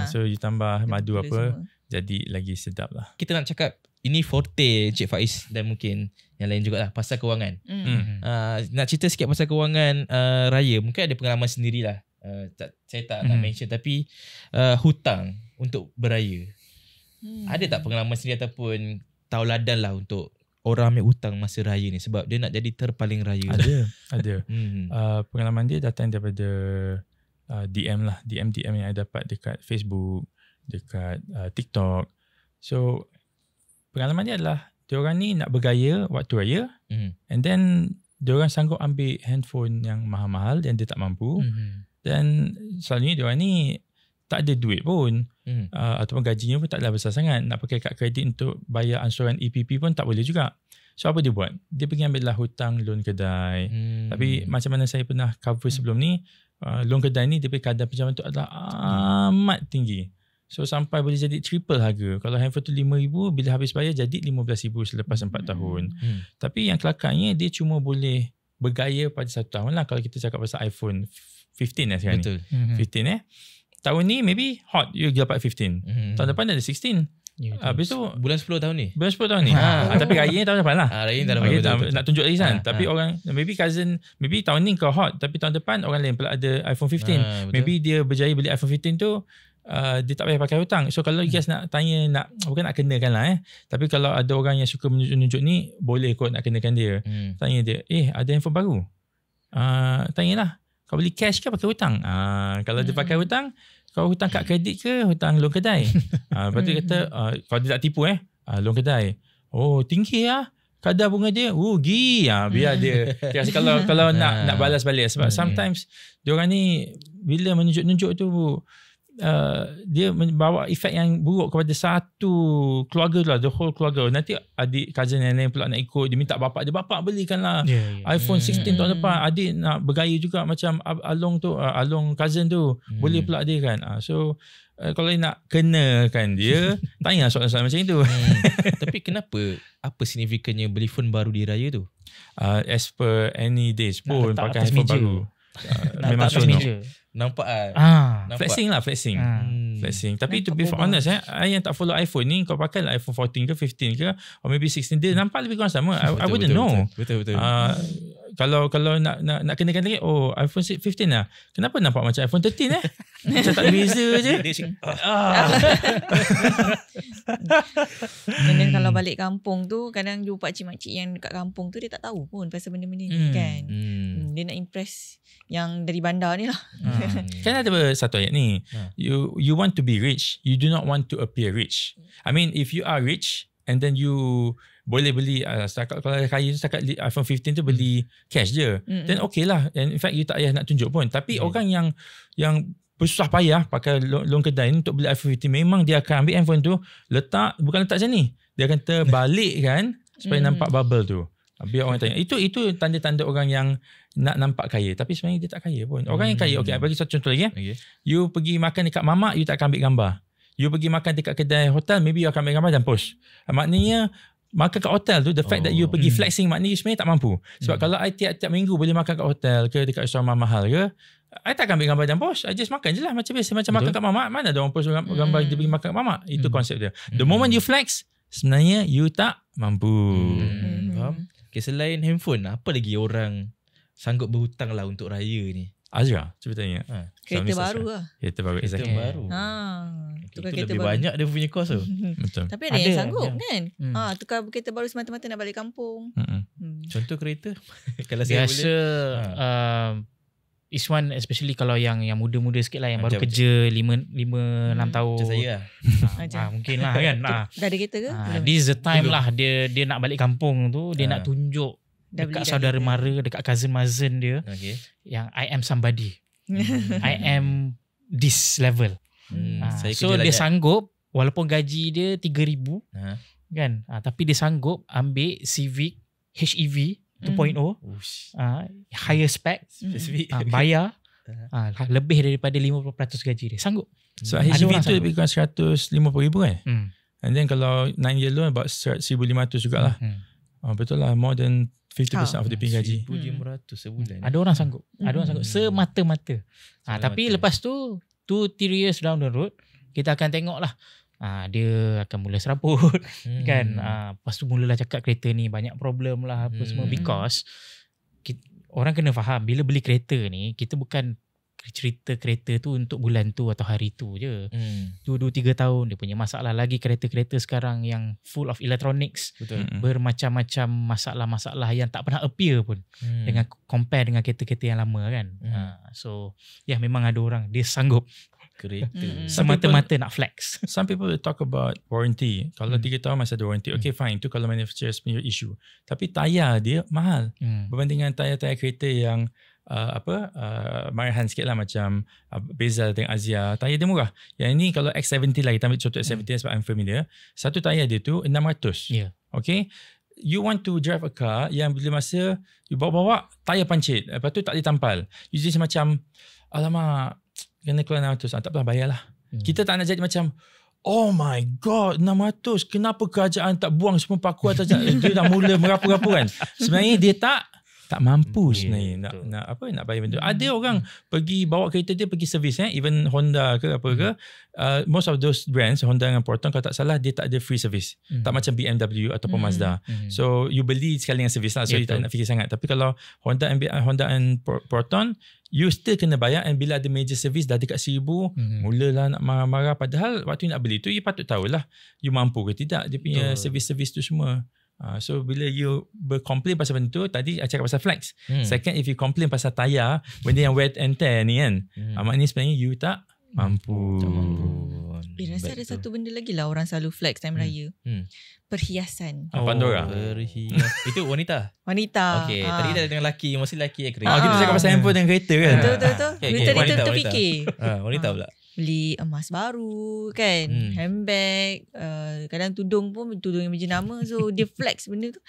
So you tambah madu Gula apa semua. jadi lagi sedap lah. Kita nak cakap ini forte Cik Faiz dan mungkin yang lain jugalah, pasal kewangan. Nak cerita sikit pasal kewangan raya. Mungkin ada pengalaman sendirilah. Saya tak nak mention, tapi hutang untuk beraya. Ada tak pengalaman sendiri ataupun tauladan lah untuk orang ambil hutang masa raya ni, sebab dia nak jadi terpaling raya? Ada. Pengalaman dia datang daripada DM lah. DM yang I dapat dekat Facebook, dekat TikTok. So pengalaman dia adalah diorang ni nak bergaya waktu raya, and then diorang sanggup ambil handphone yang mahal-mahal dan dia tak mampu. Dan selalunya diorang ni tak ada duit pun, ataupun gajinya pun taklah besar sangat. Nak pakai kad kredit untuk bayar ansuran EPP pun tak boleh juga. So apa dia buat? Dia pergi ambil lah hutang loan kedai. Tapi macam mana saya pernah cover sebelum ni, loan kedai ni dia punya kadar pinjaman tu adalah amat tinggi. So sampai boleh jadi triple harga. Kalau handphone tu RM5,000, bila habis bayar jadi RM15,000 selepas 4 tahun. Tapi yang kelakarnya, dia cuma boleh bergaya pada 1 tahun lah. Kalau kita cakap pasal iPhone 15 lah sekarang. Betul. Ni 15 tahun ni maybe hot, you dapat 15. Tahun depan ada 16. Habis tu bulan 10 tahun ni. Bulan 10 tahun ni. Tapi raya tahun depan lah. Raya tahun depan. Nak tunjuk lagi kan. Tapi orang, maybe cousin, maybe tahun ni kau hot, tapi tahun depan orang lain pula ada iPhone 15. Maybe dia berjaya beli iPhone 15 tu, dia tak payah pakai hutang. So kalau you guys nak tanya, bukan nak kenakan lah tapi kalau ada orang yang suka menunjuk-nunjuk ni, boleh kot nak kenakan dia. Tanya dia, ada handphone baru, tanyalah, kau beli cash ke pakai hutang? Kalau dia pakai hutang, kau hutang kad kredit ke hutang loan kedai? Lepas tu kata, kalau dia tak tipu loan kedai, tinggi lah kadar bunga dia, biar dia rasa kalau nak balas balik. Sebab sometimes diorang ni bila menunjuk-nunjuk tu, dia membawa efek yang buruk kepada satu keluarga tu lah, the whole keluarga. Nanti adik cousin yang lain pula nak ikut, dia minta bapak dia, bapak belikanlah iPhone 16 tahun depan. Adik nak bergaya juga macam Along cousin tu, boleh pula dia kan. So kalau nak kenakan dia, tanya soalan-soalan macam itu. Tapi kenapa, apa signifikannya beli phone baru di raya tu? As per any days pun pakai handphone baru. Memang meja. Nampak flexing. Flexing. Tapi to be honest, I yang tak follow iPhone ni, kau pakai lah iPhone 14 ke 15 ke or maybe 16, dia nampak lebih kurang sama. I wouldn't know. Betul. Kalau nak kenakan lagi, iPhone 15 lah, kenapa nampak macam iPhone 13 macam tak ada beza je. Dan kalau balik kampung tu, kadang jumpa pakcik-makcik yang dekat kampung tu, dia tak tahu pun pasal benda-benda ni kan. Dia nak impress yang dari bandar ni lah. Kan ada satu ayat ni, you want to be rich, you do not want to appear rich. I mean, if you are rich and then you boleh beli, setakat kalau kaya tu setakat iPhone 15 tu beli cash je, then okay lah. And in fact you tak payah nak tunjuk pun. Tapi orang yang bersusah payah pakai loan kedai ni untuk beli iPhone 15, memang dia akan ambil handphone tu, bukan letak macam ni, dia akan terbalikkan supaya nampak bubble tu. Biar orang tanya, itu tanda-tanda orang yang nak nampak kaya, tapi sebenarnya dia tak kaya pun. Orang yang kaya, bagi satu contoh lagi. You pergi makan dekat mamak, you tak akan ambil gambar. You pergi makan dekat kedai hotel, maybe you akan ambil gambar dan post. Maknanya makan kat hotel tu, the fact that you pergi flexing, maknanya you sebenarnya tak mampu. Sebab kalau I tiap-tiap minggu boleh makan kat hotel ke dekat restoran mahal ke, I tak akan ambil gambar dan post. I just makan je lah macam biasa, macam makan kat mamak. Mana ada orang post gambar dia pergi makan kat mamak. Itu konsep dia. The moment you flex, sebenarnya you tak mampu. Faham? Okay, selain handphone, apa lagi orang sanggup berhutang lah untuk raya ni? Azra, cuba tanya. Kereta baru lah. Kereta baru, exactly. Baru. Tukar itu kereta lebih baru. Banyak dia punya kos tu. Betul. Tapi ada yang sanggup kan. Tukar kereta baru semata-mata nak balik kampung. Contoh kereta? Kalau saya biasa Iswan, especially kalau yang muda-muda sikit lah, yang baru kerja 5-6 tahun. Macam saya lah. Mungkin lah kan. Dah ada kereta ke? This is the time lah dia nak balik kampung tu, dia nak tunjuk dekat saudara mara, dekat cousin dia, yang I am somebody. I am this level. So dia sanggup, walaupun gaji dia 3,000 kan, tapi dia sanggup ambil Civic HEV 2.0, higher spec, bayar lebih daripada 50% gaji dia. Sanggup. So HEV tu lebih kurang 150,000 kan? And then kalau 9 year loan about 1,500 jugalah. Betul lah, more than 50% of the gaji. 1,500 sebulan. Ada orang sanggup. Ada orang sanggup semata-mata. Tapi lepas tu 2-3 years down the road, kita akan tengok lah, dia akan mula serabut kan. Lepas tu mulalah cakap kereta ni banyak problem lah apa semua, because orang kena faham, bila beli kereta ni, kita bukan cerita kereta tu untuk bulan tu atau hari tu je. 2-3 tahun dia punya masalah. Lagi kereta-kereta sekarang yang full of electronics. Betul. Bermacam-macam masalah-masalah yang tak pernah appear pun dengan compare dengan kereta-kereta yang lama kan. So memang ada orang dia sanggup kereta semata-mata nak flex. Some people will talk about warranty. Kalau 3 tahun masih ada warranty, okay fine, itu kalau manufacturers punya issue. Tapi tayar dia mahal berbandingan tayar-tayar kereta yang marahan sikit lah, macam Bezel dengan Azia, tayar dia murah. Yang ini kalau X70 lah, kita ambil contoh X70 sebab I'm familiar, satu tayar dia tu 600. Okay, you want to drive a car yang bila masa you bawa-bawa tayar pancit, lepas tu tak ditampal, you just macam alamak kena keluar 600, tak apa bayarlah. Kita tak nak jadi macam oh my god 600, kenapa kerajaan tak buang semua paku atas, dia dah mula merapu-rapu kan. Sebenarnya dia tak tak mampu sebenarnya nak bayar benda tu. Ada orang pergi bawa kereta dia pergi servis even Honda ke apa ke, most of those brands Honda dengan Proton kalau tak salah dia tak ada free service. Tak macam BMW ataupun Mazda. So you beli sekali dengan servis lah, so you tak nak fikir sangat. Tapi kalau Honda and Proton, you still kena bayar, and bila ada major service dah dekat 1,000, mulalah nak marah-marah. Padahal waktu nak beli tu you patut tahulah you mampu ke tidak dia punya servis-servis tu semua. So bila you berkomplain pasal benda tu, tadi I cakap pasal flex. Second, if you complain pasal tayar, benda yang wear and tear ni kan, maknanya sebenarnya you tak mampu. Rasa ada satu benda lagi lah orang selalu flex time raya. Perhiasan. Pandora. Itu wanita. Okay, tadi dah dengan lelaki, mesti lelaki kereta. Kita cakap pasal handphone dan kereta kan. Betul. Tadi tu terfikir. Wanita pula. Beli emas baru kan, handbag, kadang tudung pun tudung yang berjenama, so dia flex benda tu.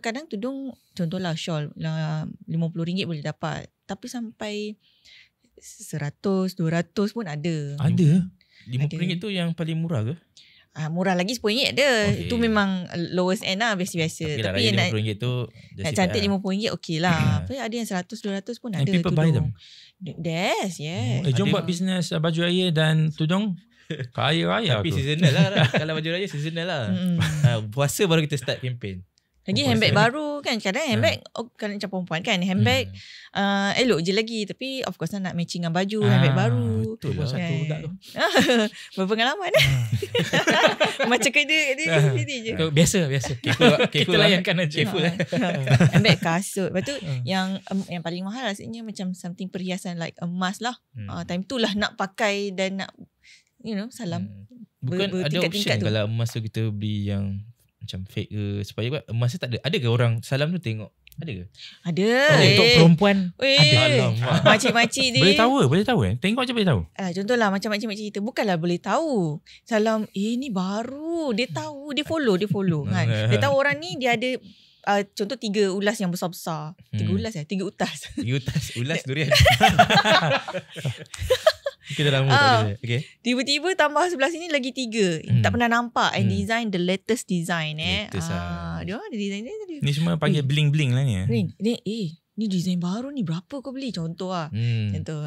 Kadang tudung contohlah shawl RM50 boleh dapat, tapi sampai 100, 200 pun ada. RM50 tu yang paling murah ke? Murah lagi RM10 ada. Itu memang lowest end lah, biasa-biasa. Okay, tapi yang RM50 tu nak cantik RM50 okey lah. Tapi ada yang 100, 200 pun ada. People buy them. Yes. Jom buat bisnes baju raya dan tudung. Kaya raya tapi aku. seasonal lah. Kalau baju raya seasonal lah. Puasa baru kita start campaign. Lagi handbag baru kan. Kadang handbag kalau macam perempuan kan, handbag elok je lagi. Tapi of course nak matching dengan baju, handbag baru. Betul lah satu budak tu. Berpengalaman. Macam kerja je. Biasa. Kita layankan aja. Handbag, kasut. Lepas tu yang paling mahal rasanya macam something perhiasan like emas lah. Time tu lah nak pakai dan nak salam. Bukan ada option kalau emas tu kita beli yang macam fake ke, supaya emas tu tak ada. Ada ke orang salam tu tengok? Ada ke? Ada. Untuk perempuan ada. Makcik-makcik dia Boleh tahu tengok je boleh tahu. Contohlah macam makcik-makcik kita, bukanlah boleh tahu salam ni baru. Dia tahu, dia follow kan. Dia tahu orang ni dia ada contoh 3 ulas yang besar-besar. 3 ulas 3 utas. 3 utas, ulas durian. Kita dah okay. Tiba-tiba tambah sebelah sini lagi 3. Tak pernah nampak. And design the latest design. Dia ada design dia. Ni semua panggil bling-bling lah ni. Ni design baru ni, berapa kau beli? Contoh lah. Contoh.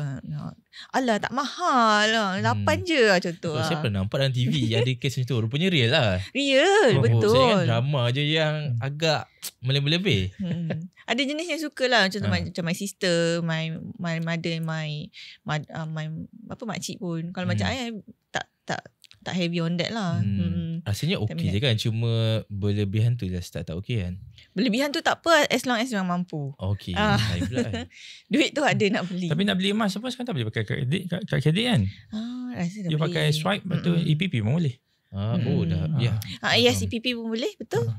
Alah tak mahal lah. 8 je lah contoh. Saya pernah nampak dalam TV ada kes macam tu. Rupanya real lah. Real, betul. Saya kan drama je yang agak melebih-lebih. Ada jenis yang suka lah. Contoh macam my sister, my mother, my makcik pun. Kalau macam ayah tak heavy on that lah. Rasanya okey je kan. Cuma berlebihan tu dah start tak okey kan. Berlebihan tu tak apa as long as yang mampu. Okey. Duit tu ada nak beli. Tapi nak beli emas apa sekarang tak boleh pakai kad kredit kan? Rasa dah you boleh. pakai swipe betul EPP pun boleh. Yes, EPP pun boleh. Betul.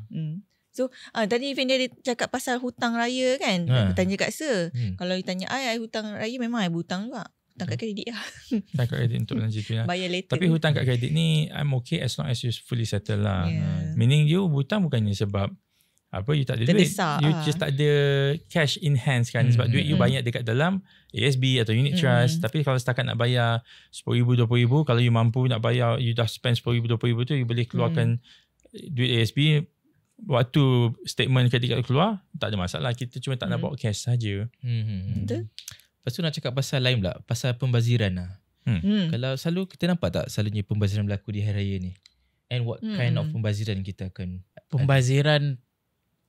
So tadi Fendi ada cakap pasal hutang raya kan. Tanya kat Sir. Kalau you tanya I hutang raya memang I berhutang juga. Hutang kat kredit lah. Hutang kat kredit untuk belanja tu lah. Bayar later. Tapi hutang kat kredit ni I'm okay as long as you fully settle lah. Meaning you hutang bukannya sebab you tak ada duit. You just tak ada cash in hands kan. Sebab duit you banyak dekat dalam ASB atau unit trust. Tapi kalau setakat nak bayar RM10,000, RM20,000, kalau you mampu nak bayar, you dah spend RM10,000, RM20,000 tu, you boleh keluarkan duit ASB. Waktu statement kredit keluar, tak ada masalah. Kita cuma tak nak bawa cash saja. Betul. Lepas tu nak cakap pasal lain pula, pasal pembaziran lah. Kalau selalu kita nampak tak selalunya pembaziran berlaku di hari raya ni? And what kind of pembaziran kita akan? Pembaziran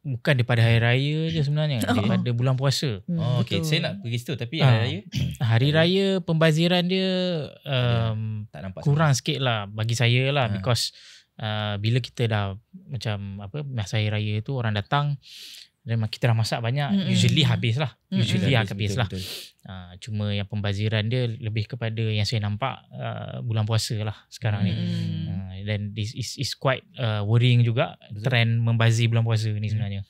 bukan daripada hari raya je sebenarnya. Daripada bulan puasa. Okay, saya nak pergi situ. Tapi hari raya? Hari raya pembaziran dia tak nampak kurang sikit lah bagi saya lah. Because bila kita dah macam masa hari raya tu orang datang dan kita dah masak banyak, usually habis lah. Habis lah. Cuma yang pembaziran dia lebih kepada yang saya nampak bulan puasa lah sekarang ni. Dan this is quite worrying juga. Trend membazir bulan puasa ni sebenarnya.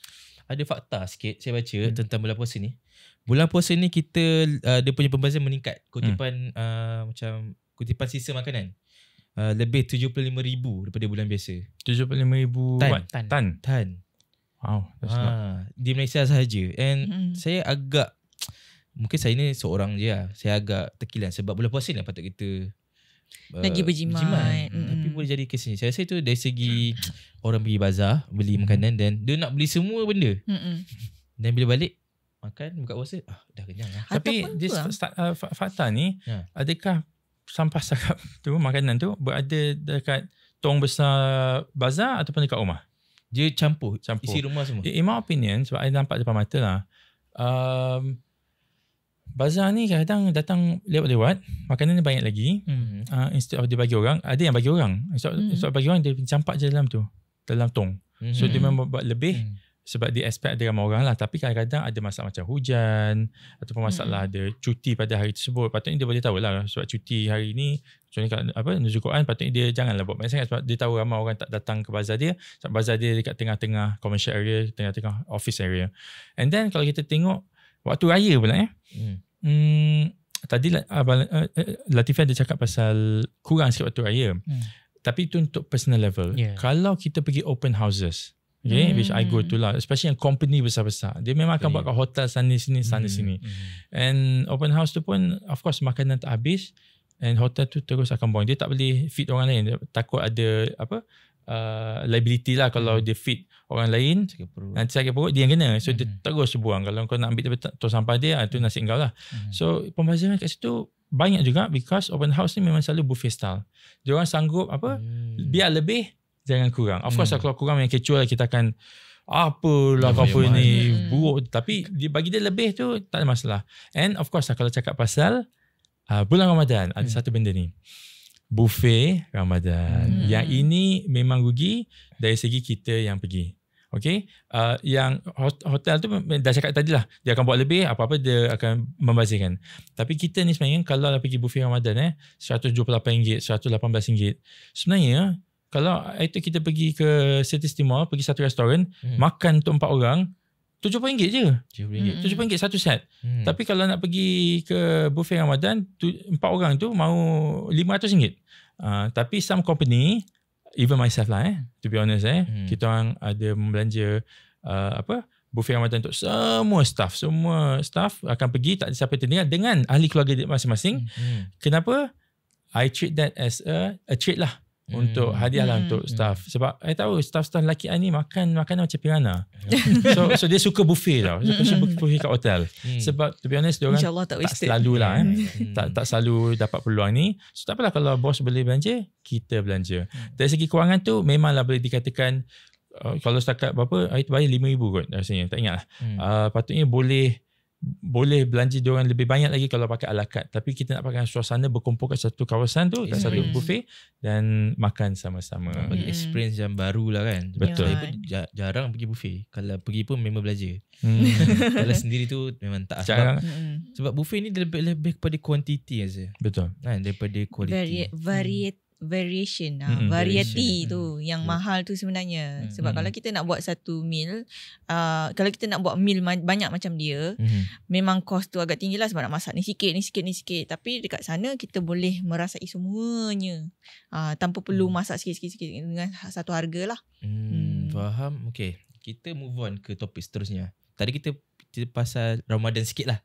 Ada fakta sikit saya baca tentang bulan puasa ni. Bulan puasa ni kita dia punya pembaziran meningkat. Kutipan macam kutipan sisa makanan. Lebih 75,000 daripada bulan biasa. 75,000 tan. Wow, di Malaysia sahaja. And saya agak, mungkin saya ni seorang je lah, saya agak terkilan sebab bulan puasa ni patut kita lagi berjimat. Tapi boleh jadi kes ni. Saya rasa itu dari segi orang pergi bazar beli makanan dan dia nak beli semua benda. Dan bila balik makan buka puasa dah kenyang lah. Tapi this fakta ni, adakah sampah sakap tu, makanan tu berada dekat tong besar bazar ataupun dekat rumah? Dia campur. Isi rumah semua. In my opinion, sebab I nampak depan mata lah, bazar ni kadang datang lewat-lewat, makanan ni banyak lagi. Instead of dia bagi orang, ada yang bagi orang. Instead of bagi orang, dia campak je dalam tu, dalam tong. So dia memang buat lebih sebab dia expect ada ramai orang lah. Tapi kadang-kadang ada masalah macam hujan ataupun masalah ada cuti pada hari tersebut. Patutnya dia boleh tahu lah sebab cuti hari ni, contohnya nuzul Quran, patutnya dia janganlah buat banyak sangat sebab dia tahu ramai orang tak datang ke bazar dia. Sebab bazar dia dekat tengah-tengah commercial area, tengah-tengah office area. And then kalau kita tengok waktu raya pula tadi Latifah dia cakap pasal kurang sikit waktu raya. Tapi itu untuk personal level. Kalau kita pergi open houses, which I go to lah, especially yang company besar-besar, dia memang akan buat kat hotel sana sini. And open house tu pun of course makanan tak habis, and hotel tu terus akan buang. Dia tak boleh feed orang lain. Dia takut ada liability lah kalau dia feed orang lain, nanti sakit perut dia yang kena. So dia terus buang. Kalau kau nak ambil tong sampah dia, tu nasib kau lah. So pembazaran kat situ banyak juga, because open house ni memang selalu buffet style. Dia orang sanggup biar lebih, jangan kurang. Of course kalau kurang yang kecoh, kita akan apalah apa ni buruk. Tapi bagi dia lebih tu tak ada masalah. And of course kalau cakap pasal bulan Ramadan, ada satu benda ni, buffet Ramadan. Yang ini memang rugi dari segi kita yang pergi. Okay, yang hotel tu dah cakap tadi lah, dia akan buat lebih, apa-apa dia akan membazirkan. Tapi kita ni sebenarnya kalau dah pergi buffet Ramadan RM128, RM118, sebenarnya kalau itu kita pergi ke City Timur, pergi satu restoran, makan untuk 4 orang, RM70 je. RM70 satu set. Tapi kalau nak pergi ke buffet Ramadan, 4 orang tu mau RM500. Tapi some company, even myself lah to be honest kita orang ada membelanja buffet Ramadan untuk semua staff akan pergi, tak ada siapa tertinggal, dengan ahli keluarga dia masing-masing. Kenapa? I treat that as a treat lah, untuk hadiah lah untuk staff. Sebab I tahu staff-staff lelaki ni makan macam piranha. so dia suka buffet tau. Suka buffet kat hotel. Sebab to be honest, dia orang tak selalu lah tak selalu dapat peluang ni. So tak apalah kalau bos boleh belanja, kita belanja. Dari segi kewangan tu memanglah boleh dikatakan kalau setakat berapa, itu bayar RM5,000 kot rasanya, tak ingat lah. Patutnya boleh belanja diorang lebih banyak lagi kalau pakai ala carte. Tapi kita nak pakai suasana berkumpul kat satu kawasan tu, kat satu buffet, dan makan sama-sama. Bagi experience yang baru lah kan. Betul. Saya pun jarang pergi buffet. Kalau pergi pun memang belanja. Kalau sendiri tu memang tak jarang. Sebab buffet ni lebih kepada quantity saja. Betul. Daripada quality. Variation variety tu yang mahal tu sebenarnya. Sebab kalau kita nak buat satu meal, kalau kita nak buat meal banyak macam dia, memang cost tu agak tinggi lah, sebab nak masak ni sikit. Tapi dekat sana kita boleh merasai semuanya tanpa perlu masak sikit-sikit dengan satu harga lah. Faham. Okay, kita move on ke topik seterusnya. Tadi kita pasal Ramadan sikit lah.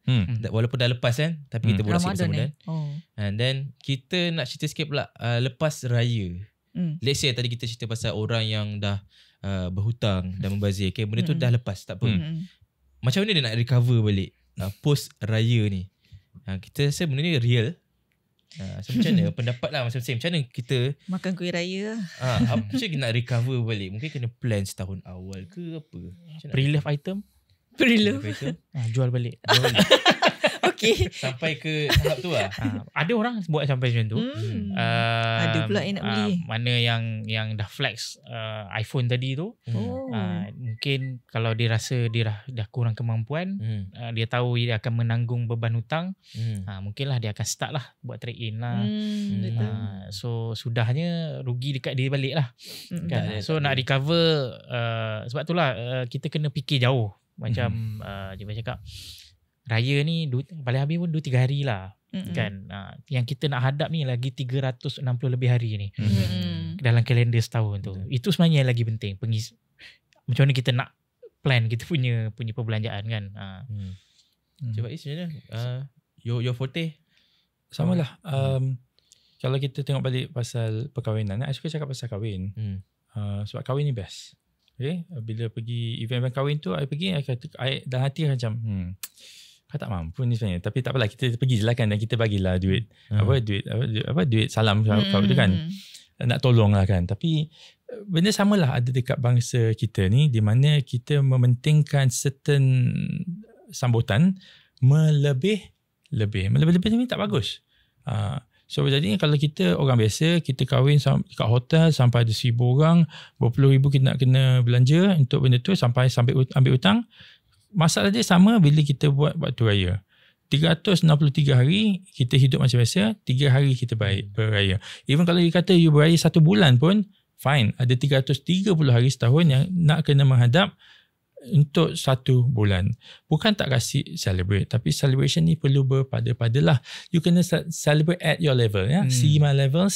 Walaupun dah lepas kan, tapi kita borak sikit pasal Ramadan. And then kita nak cerita sikit pula lepas raya. Let's say tadi kita cerita pasal orang yang dah berhutang dan membazir. Okay, benda tu dah lepas, tak apa. Macam mana dia nak recover balik post raya ni? Kita rasa benda ni real. So macam mana pendapat lah macam mana kita makan kuih raya macam kita nak recover balik? Mungkin kena plan setahun awal ke apa? Pre-love item, jual balik. Okay. Sampai ke tahap tu lah. Ada orang buat sampai macam tu. Ada pula yang nak beli. Mana yang dah flex iPhone tadi tu. Mungkin kalau dia rasa dia dah kurang kemampuan, dia tahu dia akan menanggung beban hutang, mungkinlah dia akan start lah buat trade in lah. So sudahnya rugi dekat dia balik lah. Kan? So nak recover, sebab tu lah kita kena fikir jauh. Macam Jemaah cakap, raya ni paling habis pun 2-3 hari lah. Kan? Yang kita nak hadap ni lagi 360 lebih hari ni dalam kalender setahun tu. Itu sebenarnya yang lagi penting. Macam mana kita nak plan kita punya perbelanjaan kan. Cuba Is macam mana? Your forte? Sama lah. Kalau kita tengok balik pasal perkahwinan, saya suka cakap pasal kahwin. Sebab kahwin ni best. Okay, bila pergi event kahwin tu, I pergi, I kata, dalam hati macam, kau tak mampu ni sebenarnya. Tapi tak apalah, kita pergi je lah kan, dan kita bagilah duit. Duit salam kau tu kan. Nak tolong lah kan. Tapi benda samalah ada dekat bangsa kita ni, di mana kita mementingkan certain sambutan melebih ni tak bagus. So jadi kalau kita orang biasa, kita kahwin kat hotel sampai ada 1,000 orang, berpuluh ribu kita nak kena belanja untuk benda tu sampai ambil hutang. Masalah dia sama bila kita buat waktu raya. 363 hari kita hidup macam biasa, 3 hari kita beraya. Even kalau you kata you beraya 1 bulan pun fine, ada 330 hari setahun yang nak kena menghadap untuk 1 bulan. Bukan tak kasih celebrate, tapi celebration ni perlu berpada-padalah. You kena celebrate at your level, ya. See my level.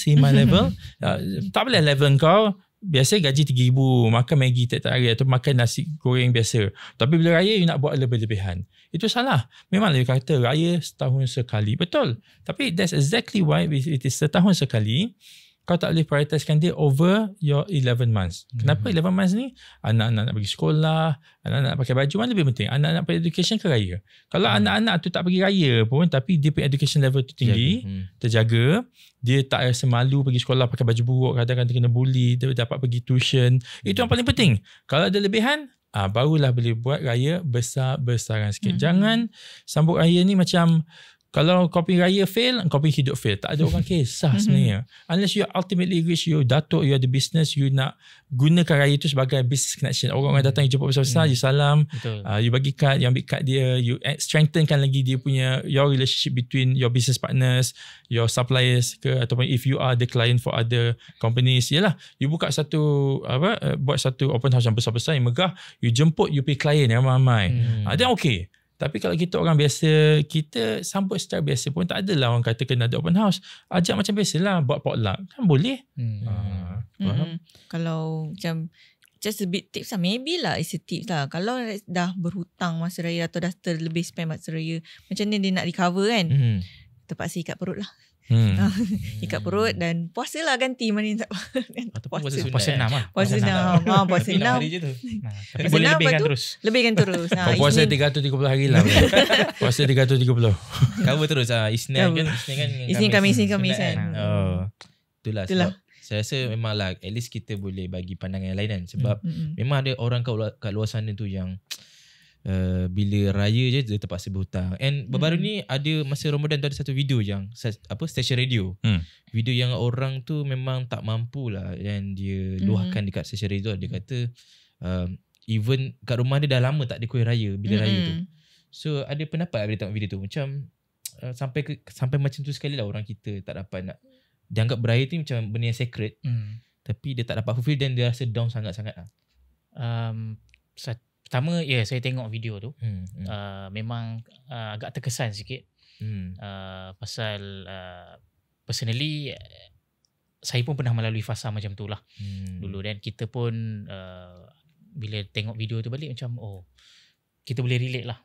Tak boleh level kau biasa gaji 3,000, makan Maggi tiap hari atau makan nasi goreng biasa. Tapi bila raya you nak buat lebih-lebihan. Itu salah. Memanglah you kata raya setahun sekali. Betul. Tapi that's exactly why it is setahun sekali. Kau tak boleh prioritaskan dia over your 11 months. Kenapa 11 months ni? Anak-anak nak pergi sekolah, anak-anak nak pakai baju, mana lebih penting? Anak-anak pergi education ke raya? Kalau anak-anak tu tak pergi raya pun, tapi dia punya education level tu tinggi, terjaga, dia tak rasa malu pergi sekolah pakai baju buruk, kadang-kadang kena bully, dia dapat pergi tuition. Itu yang paling penting. Kalau ada lebihan, barulah boleh buat raya besar-besaran sikit. Jangan sambut raya ni macam, kalau kau pergi raya fail, kau pergi hidup fail. Tak ada orang kisah sebenarnya. Unless you ultimately rich, you datuk, you ada business, you nak gunakan raya tu sebagai business connection. Orang-orang datang, you jemput besar-besar, you salam, you bagi kad, you ambil kad dia, you strengthenkan lagi dia punya, your relationship between your business partners, your suppliers ke, ataupun if you are the client for other companies, yalah, you buat satu open house yang besar-besar, yang megah, you jemput, you pergi client yang ramai. Then okay. Tapi kalau kita orang biasa, kita sambut secara biasa pun tak adalah orang kata kena ada open house. Ajak macam biasalah, buat potluck. Kan boleh. Faham? Kalau macam just a bit tips lah. Maybe lah it's a tips lah. Kalau dah berhutang masa raya atau dah terlebih spend masa raya, macam ni dia nak recover kan? Terpaksa ikat perut lah. Ikat perut dan puasa lah ganti mana yang tak puasa 6 lah. Puasa 6. Puasa 6. Tapi boleh lebihkan terus. Lebihkan terus. Puasa 330 hari lah. Puasa 330. Cover terus. Isnin kan. Isnin Khamis kan. Itulah sebab saya rasa memanglah at least kita boleh bagi pandangan yang lain kan. Sebab memang ada orang kat luar sana tu yang bila raya je dia terpaksa berhutang. And baru ni ada masa Ramadan tu ada satu video yang stesen radio. Video yang orang tu memang tak mampu lah dan dia luahkan dekat stesen radio. Dia kata even kat rumah dia dah lama tak ada kuih raya bila raya tu. So ada pendapat bila tengok video tu macam sampai macam tu sekali lah orang kita tak dapat nak dianggap beraya tu macam benda yang sacred. Tapi dia tak dapat fulfill dan dia rasa down sangat-sangat lah. Pertama, saya tengok video tu. Memang agak terkesan sikit. Pasal personally, saya pun pernah melalui fasa macam tu lah. Dulu dan kita pun bila tengok video tu balik macam, kita boleh relate lah.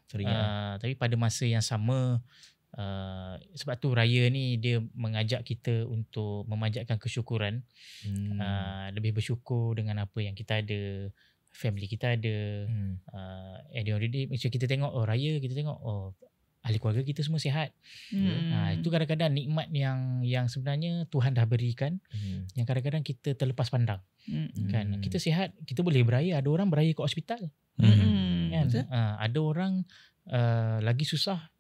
Tapi pada masa yang sama, sebab tu raya ni dia mengajak kita untuk memanjatkan kesyukuran. Lebih bersyukur dengan apa yang kita ada, family kita ada. At the end of the day, macam kita tengok raya, kita tengok ahli keluarga kita semua sihat. Itu kadang-kadang nikmat yang sebenarnya Tuhan dah berikan, yang kadang-kadang kita terlepas pandang. Kan kita sihat, kita boleh beraya. Ada orang beraya kat hospital. Kan ada orang lagi susah,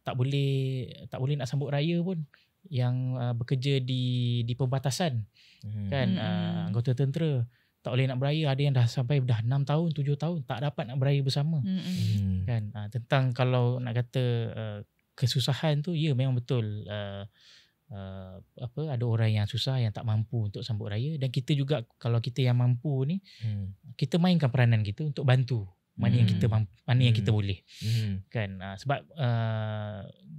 tak boleh nak sambut raya pun, yang bekerja di perbatasan. Kan anggota tentera tak boleh nak beraya. Ada yang dah sampai dah 6 tahun 7 tahun tak dapat nak beraya bersama. Kan tentang kalau nak kata kesusahan tu, memang betul. Ada orang yang susah, yang tak mampu untuk sambut raya. Dan kita juga, kalau kita yang mampu ni, kita mainkan peranan kita untuk bantu mana yang kita mampu, mana yang kita boleh. Kan sebab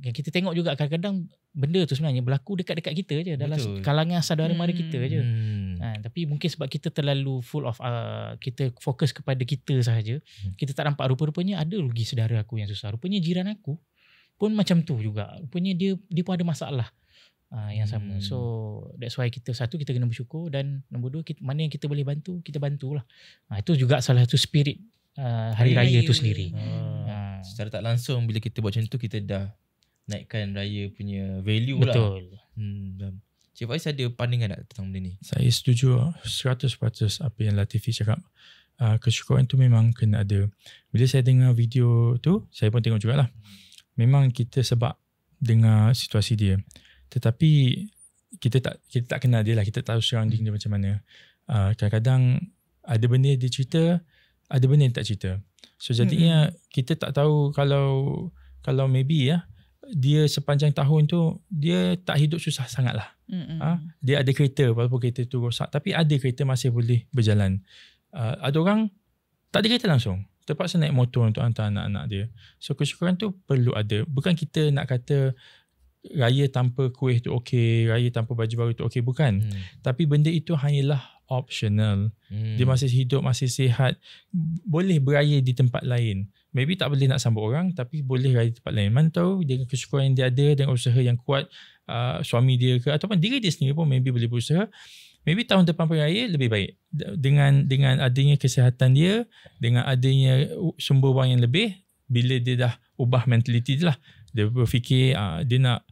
yang kita tengok juga kadang-kadang benda tu sebenarnya berlaku dekat-dekat kita je, dalam kalangan saudara mara kita je. Tapi mungkin sebab kita terlalu full of kita fokus kepada kita sahaja, kita tak nampak rupa-rupanya ada lagi saudara aku yang susah. Rupanya jiran aku pun macam tu juga. Rupanya dia pun ada masalah. Yang sama. So that's why kita kena bersyukur, dan nombor 2 mana yang kita boleh bantu, kita bantulah. Itu juga salah satu spirit hari raya tu sendiri. Secara tak langsung bila kita buat macam tu, kita dah naikkan raya punya value lah. Betul. Cik Faiz ada pandangan tak tentang benda ni? Saya setuju 100% apa yang Latifi cakap. Kesyukuran tu memang kena ada. Bila saya dengar video tu, saya pun tengok jugalah. Memang kita sebab dengar situasi dia. Tetapi kita tak kenal dia lah. Kita tahu surrounding dia macam mana. Kadang-kadang ada benda dia cerita, ada benda yang tak cerita. So jadinya kita tak tahu kalau maybe dia sepanjang tahun tu dia tak hidup susah sangat lah. Dia ada kereta walaupun kereta tu rosak, tapi ada kereta masih boleh berjalan. Ada orang tak ada kereta langsung, terpaksa naik motor untuk hantar anak-anak dia. So kesyukuran tu perlu ada. Bukan kita nak kata raya tanpa kuih tu okey, raya tanpa baju baru tu okey, bukan. Tapi benda itu hanyalah optional. Dia masih hidup, masih sihat, boleh beraya di tempat lain. Maybe tak boleh nak sambut orang, tapi boleh raya di tempat lain. Mana tahu dengan kesyukuran yang dia ada, dengan usaha yang kuat, suami dia ke ataupun diri dia sendiri pun maybe boleh berusaha. Maybe tahun depan raya lebih baik. Dengan adanya kesihatan dia, dengan adanya sumber wang yang lebih, bila dia dah ubah mentality dia lah. Dia berfikir dia nak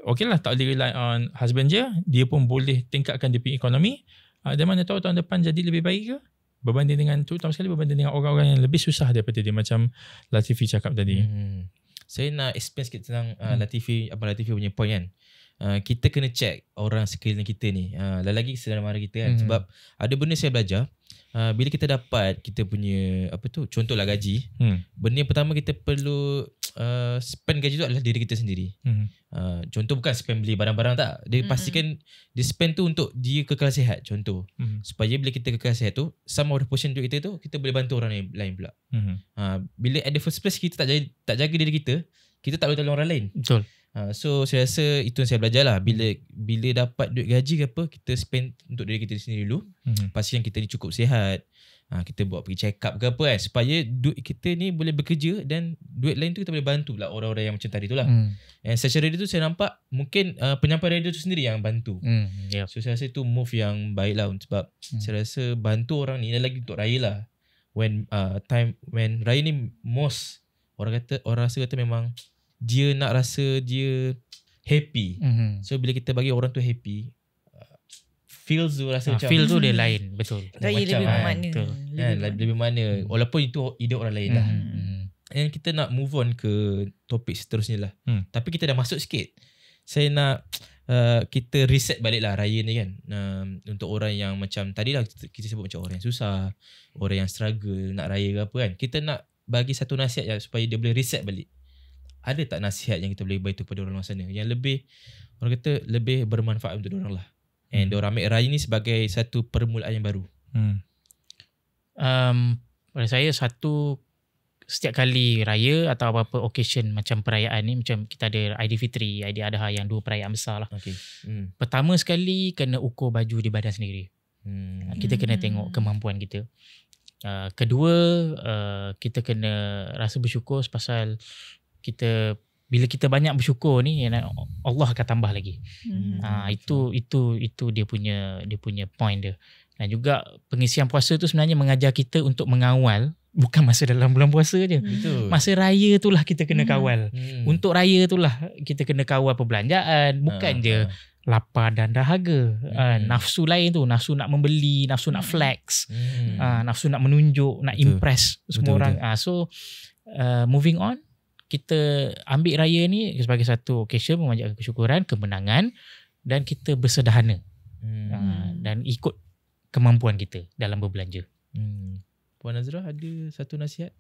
okey lah, tak boleh rely on husband je, dia pun boleh tingkatkan dia punya ekonomi. Dan mana tahu tahun depan jadi lebih baik ke, berbanding dengan terutama sekali berbanding dengan orang-orang yang lebih susah daripada dia, macam Latifi cakap tadi. Saya nak explain sikit tentang Latifi punya point kan. Kita kena check orang sekeliling kita ni, lagi saudara mara kita kan. Sebab ada benda saya belajar, bila kita dapat kita punya contohlah gaji, benda yang pertama kita perlu spend gaji tu adalah diri kita sendiri. Contoh bukan spend beli barang-barang tak, dia pastikan dia spend tu untuk dia kekal sihat. Contoh supaya bila kita kekal sihat tu, some of the portion duit kita tu kita boleh bantu orang lain pula. Bila at the first place kita tak jaga diri kita tak boleh tolong orang lain. Betul. So saya rasa itu yang saya belajar lah. Bila dapat duit gaji ke apa, kita spend untuk diri kita sendiri dulu. Pastikan kita ni cukup sihat. Kita buat pergi check up ke apa kan, supaya duit kita ni boleh bekerja, dan duit lain tu kita boleh bantu lah orang-orang yang macam tadi tu lah. And secara radio tu saya nampak mungkin penyampai radio tu sendiri yang bantu. So saya rasa itu move yang baik lah. Sebab saya rasa bantu orang ni lagi untuk raya lah. When raya ni most orang rasa memang dia nak rasa dia happy. So bila kita bagi orang tu happy, feels tu rasa macam feel tu dia lain. Betul. Raya lebih bermakna. Lebih bermakna. Walaupun itu ide orang lain lah. And kita nak move on ke topik seterusnya lah. Tapi kita dah masuk sikit. Saya nak kita reset balik lah raya ni kan. Untuk orang yang macam tadi lah kita sebut macam orang yang susah, orang yang struggle nak raya ke apa kan. Kita nak bagi satu nasihat ya, supaya dia boleh reset balik. Ada tak nasihat yang kita boleh bagi kepada orang luar sana yang lebih, orang kata lebih bermanfaat untuk orang lah. And diorang ambil raya ni sebagai satu permulaan yang baru. Pada saya, setiap kali raya atau apa-apa occasion macam perayaan ni, macam kita ada Aidilfitri, Aidiladha yang 2 perayaan besar lah. Pertama sekali kena ukur baju di badan sendiri. Kita kena tengok kemampuan kita. Kedua, kita kena rasa bersyukur pasal bila kita banyak bersyukur ni, Allah akan tambah lagi. Itu dia punya point dia. Dan juga pengisian puasa tu sebenarnya mengajar kita untuk mengawal, bukan masa dalam bulan puasa je. Masa raya tu lah kita kena kawal. Untuk raya tu lah kita kena kawal perbelanjaan, bukan je lapar dan dahaga. Nafsu lain tu, nafsu nak membeli, nafsu nak flex, nafsu nak menunjuk, nak impress semua orang. So moving on, kita ambil raya ni sebagai satu occasion memanjatkan kesyukuran, kemenangan, dan kita bersederhana dan ikut kemampuan kita dalam berbelanja. Puan Nazrah ada satu nasihat?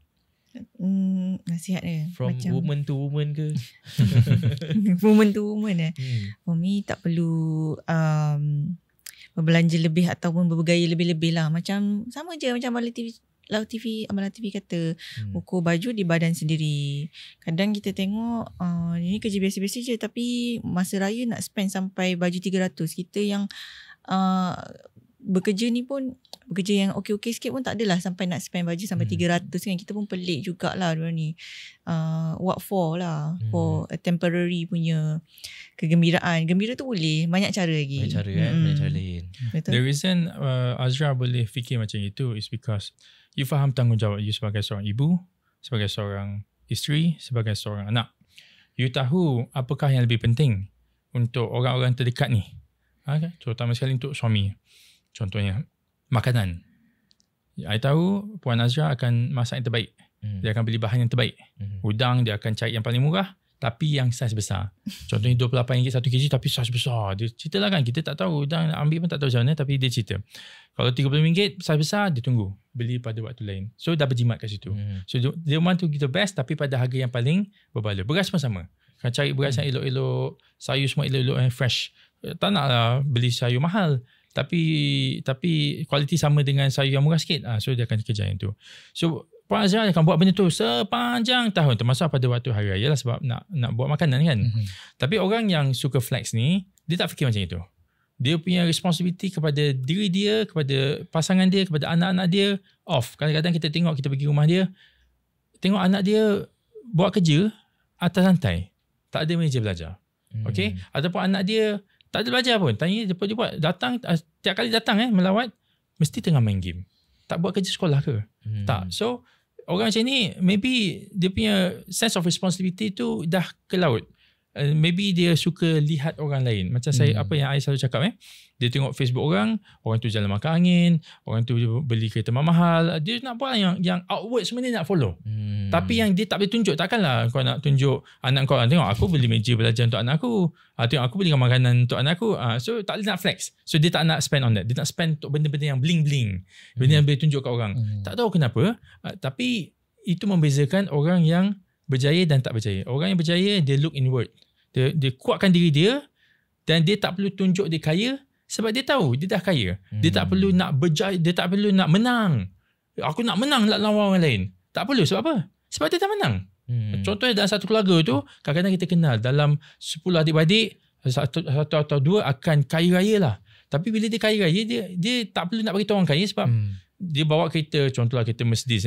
Nasihat dia from macam woman to woman ke? woman to woman for me tak perlu berbelanja lebih ataupun bergaya lebih-lebih lah. Macam sama je macam Abang Latifi kata, ukur baju di badan sendiri. Kadang kita tengok ini kerja biasa-biasa je, tapi masa raya nak spend sampai baju 300. Kita yang bekerja ni pun, bekerja yang okey-okey sikit pun tak adalah sampai nak spend baju sampai 300 kan. Kita pun pelik jugalah diorang ni. What for lah, for a temporary punya kegembiraan. Gembira tu boleh banyak cara lagi. Banyak cara kan, banyak cara lain. Betul. The reason Azra boleh fikir macam itu is because you faham tanggungjawab you sebagai seorang ibu, sebagai seorang isteri, sebagai seorang anak. You tahu apakah yang lebih penting untuk orang-orang terdekat ni. Terutama sekali untuk suami. Contohnya, makanan. I tahu Puan Azra akan masak yang terbaik. Dia akan beli bahan yang terbaik. Udang dia akan cari yang paling murah tapi yang saiz besar. Contohnya RM28 1 kg tapi saiz besar. Dia cerita lah kan, kita tak tahu udang nak ambil pun tak tahu macam mana, tapi dia cerita. Kalau RM30 saiz besar, dia tunggu. Beli pada waktu lain. So dah berjimat kat situ. So dia want to give the best tapi pada harga yang paling berbaloi. Beras pun sama. Kan cari beras yang elok-elok, sayur semua elok-elok and fresh. Tak nak lah beli sayur mahal. Tapi kualiti sama dengan sayur yang murah sikit. So dia akan kerja yang tu. So Puan Azra akan buat benda tu sepanjang tahun, termasuk pada waktu hari raya lah, sebab nak buat makanan kan. Tapi orang yang suka flex ni, dia tak fikir macam itu. Dia punya responsibility kepada diri dia, kepada pasangan dia, kepada anak-anak dia off. Kadang-kadang kita tengok, kita pergi rumah dia, tengok anak dia buat kerja atas lantai, tak ada meja belajar. Okay? Ataupun anak dia tak ada belajar pun, tanya dia buat, datang, tiap kali datang melawat, mesti tengah main game. Tak buat kerja sekolah ke? Tak. So orang macam ni, maybe dia punya sense of responsibility tu dah ke laut. Maybe dia suka lihat orang lain. Macam saya, apa yang saya selalu cakap, dia tengok Facebook orang tu jalan makan angin, orang tu beli kereta mahal. Dia nak buat yang outward semua dia nak follow. Tapi yang dia tak boleh tunjuk, takkanlah kau nak tunjuk anak kau, tengok aku beli meja belajar untuk anak aku, tengok aku belikan makanan untuk anak aku. So tak boleh nak flex. So dia tak nak spend on that. Dia nak spend untuk benda-benda yang bling-bling, benda yang boleh tunjuk kat orang. Tak tahu kenapa, tapi itu membezakan orang yang berjaya dan tak berjaya. Orang yang berjaya, dia look inward. Dia kuatkan diri dia dan dia tak perlu tunjuk dia kaya sebab dia tahu dia dah kaya. Dia tak perlu nak berjaya, dia tak perlu nak menang. Aku nak menang nak lawan orang lain. Tak perlu. Sebab apa? Sebab dia dah menang. Contohnya dalam satu keluarga tu, kadang-kadang kita kenal dalam 10 adik-beradik, satu atau dua akan kaya raya lah. Tapi bila dia kaya raya, dia tak perlu nak beritahu orang kaya sebab dia bawa kereta, contohlah kereta Mercedes,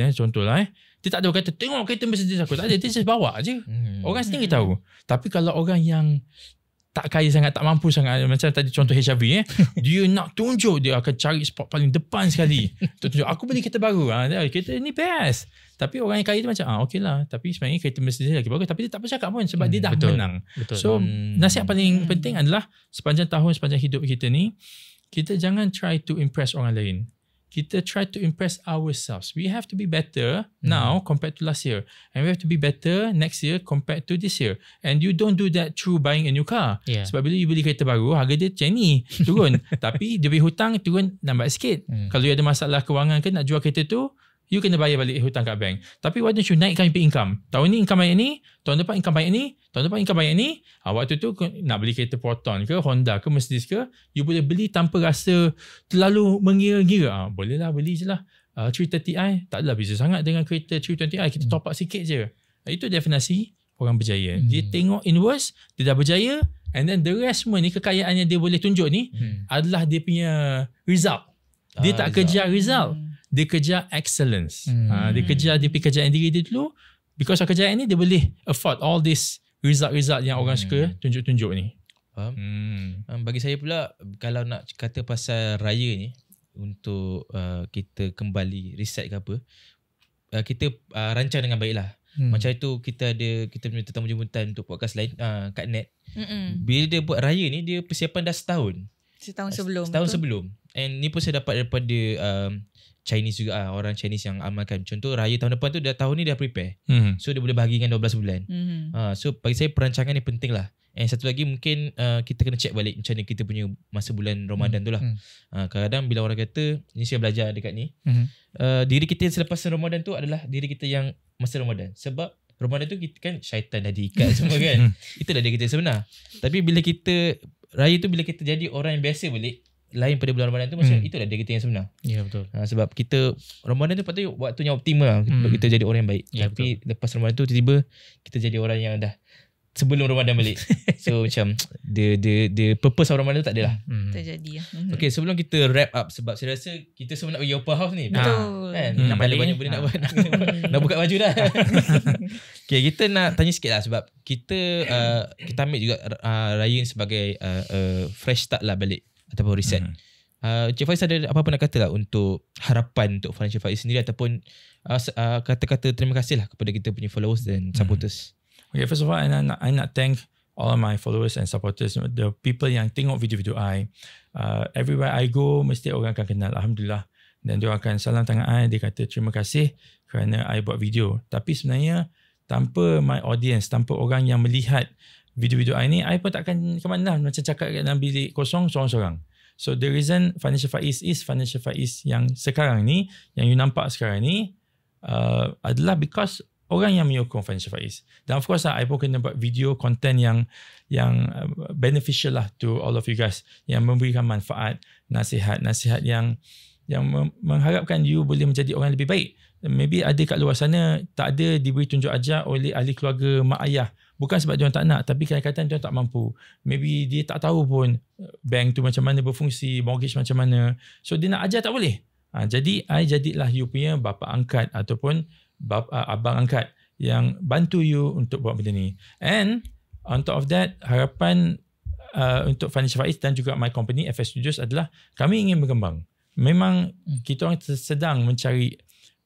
dia tak ada kata tengok kereta Mercedes aku, tak ada, dia just bawa je. Orang sendiri tahu. Tapi kalau orang yang tak kaya sangat, tak mampu sangat, macam tadi contoh HIV, dia nak tunjuk, dia akan cari spot paling depan sekali. Tunjuk aku beli kereta baru, kereta ni best. Tapi orang yang kaya tu macam okey lah, tapi sebenarnya kereta Mercedes lagi bagus, tapi dia tak bercakap pun sebab dia dah menang. So nasihat paling penting adalah sepanjang tahun, sepanjang hidup kita ni, kita jangan try to impress orang lain. Kita try to impress ourselves. We have to be better now compared to last year. And we have to be better next year compared to this year. And you don't do that through buying a new car. Sebab bila you beli kereta baru, harga dia macam ni, turun. Tapi dia beli hutang, turun lambat sikit. Kalau you ada masalah kewangan ke nak jual kereta tu, you kena bayar balik hutang kat bank. Tapi why don't you naikkan income? Tahun ni income banyak ni, tahun depan income banyak ni, tahun depan income banyak ni. Waktu tu nak beli kereta Proton ke, Honda ke, Mercedes ke, you boleh beli tanpa rasa terlalu mengira-gira. Boleh lah, beli je lah. 330i, tak adalah beza sangat dengan kereta 320i. Kita top up sikit je. Itu definisi orang berjaya. Dia tengok inwards, dia dah berjaya, and then the rest semua ni, kekayaan yang dia boleh tunjuk ni, adalah dia punya result. Dia tak kejar result. Dia kejar excellence. Dia kejar, dia pergi kerjaan diri dia dulu. Because of kerjaan ni, dia boleh afford all this result-result yang orang suka tunjuk-tunjuk ni. Faham? Bagi saya pula, kalau nak kata pasal raya ni, untuk kita kembali reset ke apa, kita rancang dengan baik lah. Macam itu kita punya tetamu jemputan untuk podcast lain, Kak Net. Bila dia buat raya ni, dia persiapan dah setahun. Setahun sebelum. And ni pun saya dapat daripada Chinese juga, orang Chinese yang amalkan. Contoh raya tahun depan tu, tahun ni dah prepare. So dia boleh bahagikan 12 bulan. So bagi saya perancangan ni penting lah. And satu lagi mungkin kita kena check balik macam mana kita punya masa bulan Ramadan tu lah. Kadang-kadang bila orang kata, ni saya belajar dekat ni, diri kita selepas Ramadan tu adalah diri kita yang masa Ramadan. Sebab Ramadan tu kita kan syaitan dah diikat semua kan. Itulah diri kita sebenar. Tapi bila kita raya tu, bila kita jadi orang yang biasa balik, lain pada bulan Ramadan tu, maksudnya itulah diri kita yang sebenar. Ya, betul. Sebab kita Ramadan tu patut waktunya optimal untuk kita jadi orang yang baik. Tapi betul. Lepas Ramadan tu tiba-tiba kita jadi orang yang dah sebelum Ramadan balik. So macam the purpose of Ramadan tu tak ada lah. Terjadi lah. Okay, sebelum kita wrap up, sebab saya rasa kita semua nak pergi open house ni. Betul. Kan? Nak banyak benda nak buat. Nak buka baju dah. Okay, kita nak tanya sikit lah sebab kita ambil juga raya ni sebagai fresh start lah balik ataupun reset. Cik Faiz ada apa-apa nak kata lah untuk harapan untuk Financial Faiz sendiri ataupun kata-kata terima kasih lah kepada kita punya followers dan supporters. Okay, first of all, I nak thank all my followers and supporters, the people yang tengok video-video I. Everywhere I go, mesti orang akan kenal, Alhamdulillah. Dan dia akan salam tangan I, dia kata terima kasih kerana I buat video. Tapi sebenarnya, tanpa my audience, tanpa orang yang melihat video-video I ni, I pun takkan ke mana, macam cakap kat dalam bilik kosong, seorang-seorang. So the reason Financial Faiz is Financial Faiz yang sekarang ni, yang you nampak sekarang ni, adalah because orang yang menyokong Financial Faiz. Dan of course I pun kena buat video content yang beneficial lah to all of you guys, yang memberikan manfaat, nasihat yang mengharapkan you boleh menjadi orang lebih baik. Maybe ada kat luar sana tak ada diberi tunjuk ajar oleh ahli keluarga mak ayah. Bukan sebab dia tak nak, tapi kadang-kadang dia tak mampu. Maybe dia tak tahu pun bank tu macam mana berfungsi, mortgage macam mana. So dia nak ajar tak boleh. Jadi I jadilah you punya bapa angkat ataupun abang angkat yang bantu you untuk buat benda ni. And on top of that, harapan untuk Financial Faiz dan juga my company FS Studios adalah kami ingin berkembang. Memang kita orang sedang mencari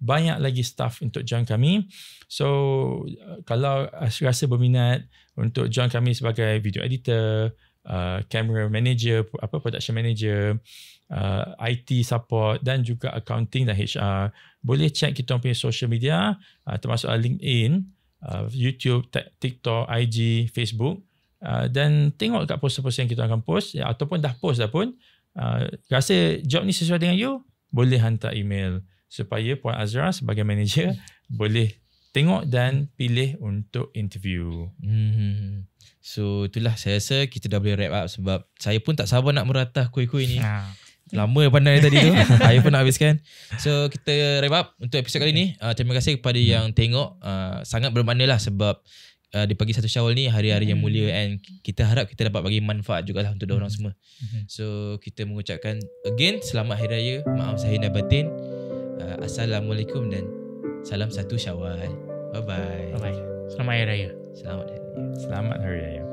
banyak lagi staff untuk join kami. So kalau rasa berminat untuk join kami sebagai video editor, camera manager, production manager, IT support dan juga accounting dan HR, boleh check kita punya social media, termasuk LinkedIn, YouTube, TikTok, IG, Facebook, dan tengok kat poster-poster yang kita akan post, ataupun dah post dah pun, rasa job ni sesuai dengan you, boleh hantar email supaya Puan Azra sebagai manager boleh tengok dan pilih untuk interview. So itulah, saya rasa kita dah boleh wrap up sebab saya pun tak sabar nak meratah kuih-kuih ni. Lama pandai tadi tu. Saya pun nak habiskan. So kita wrap up untuk episod kali ni. Terima kasih kepada yang tengok. Sangat bermakna lah sebab di pagi 1 Syawal ni hari-hari yang mulia, and kita harap kita dapat bagi manfaat jugalah untuk diorang semua. So kita mengucapkan again selamat Hari Raya, maaf zahir dan batin. Assalamualaikum dan salam 1 Syawal. Bye-bye. Selamat Hari Raya. Selamat Hari Raya. Selamat Hari Raya.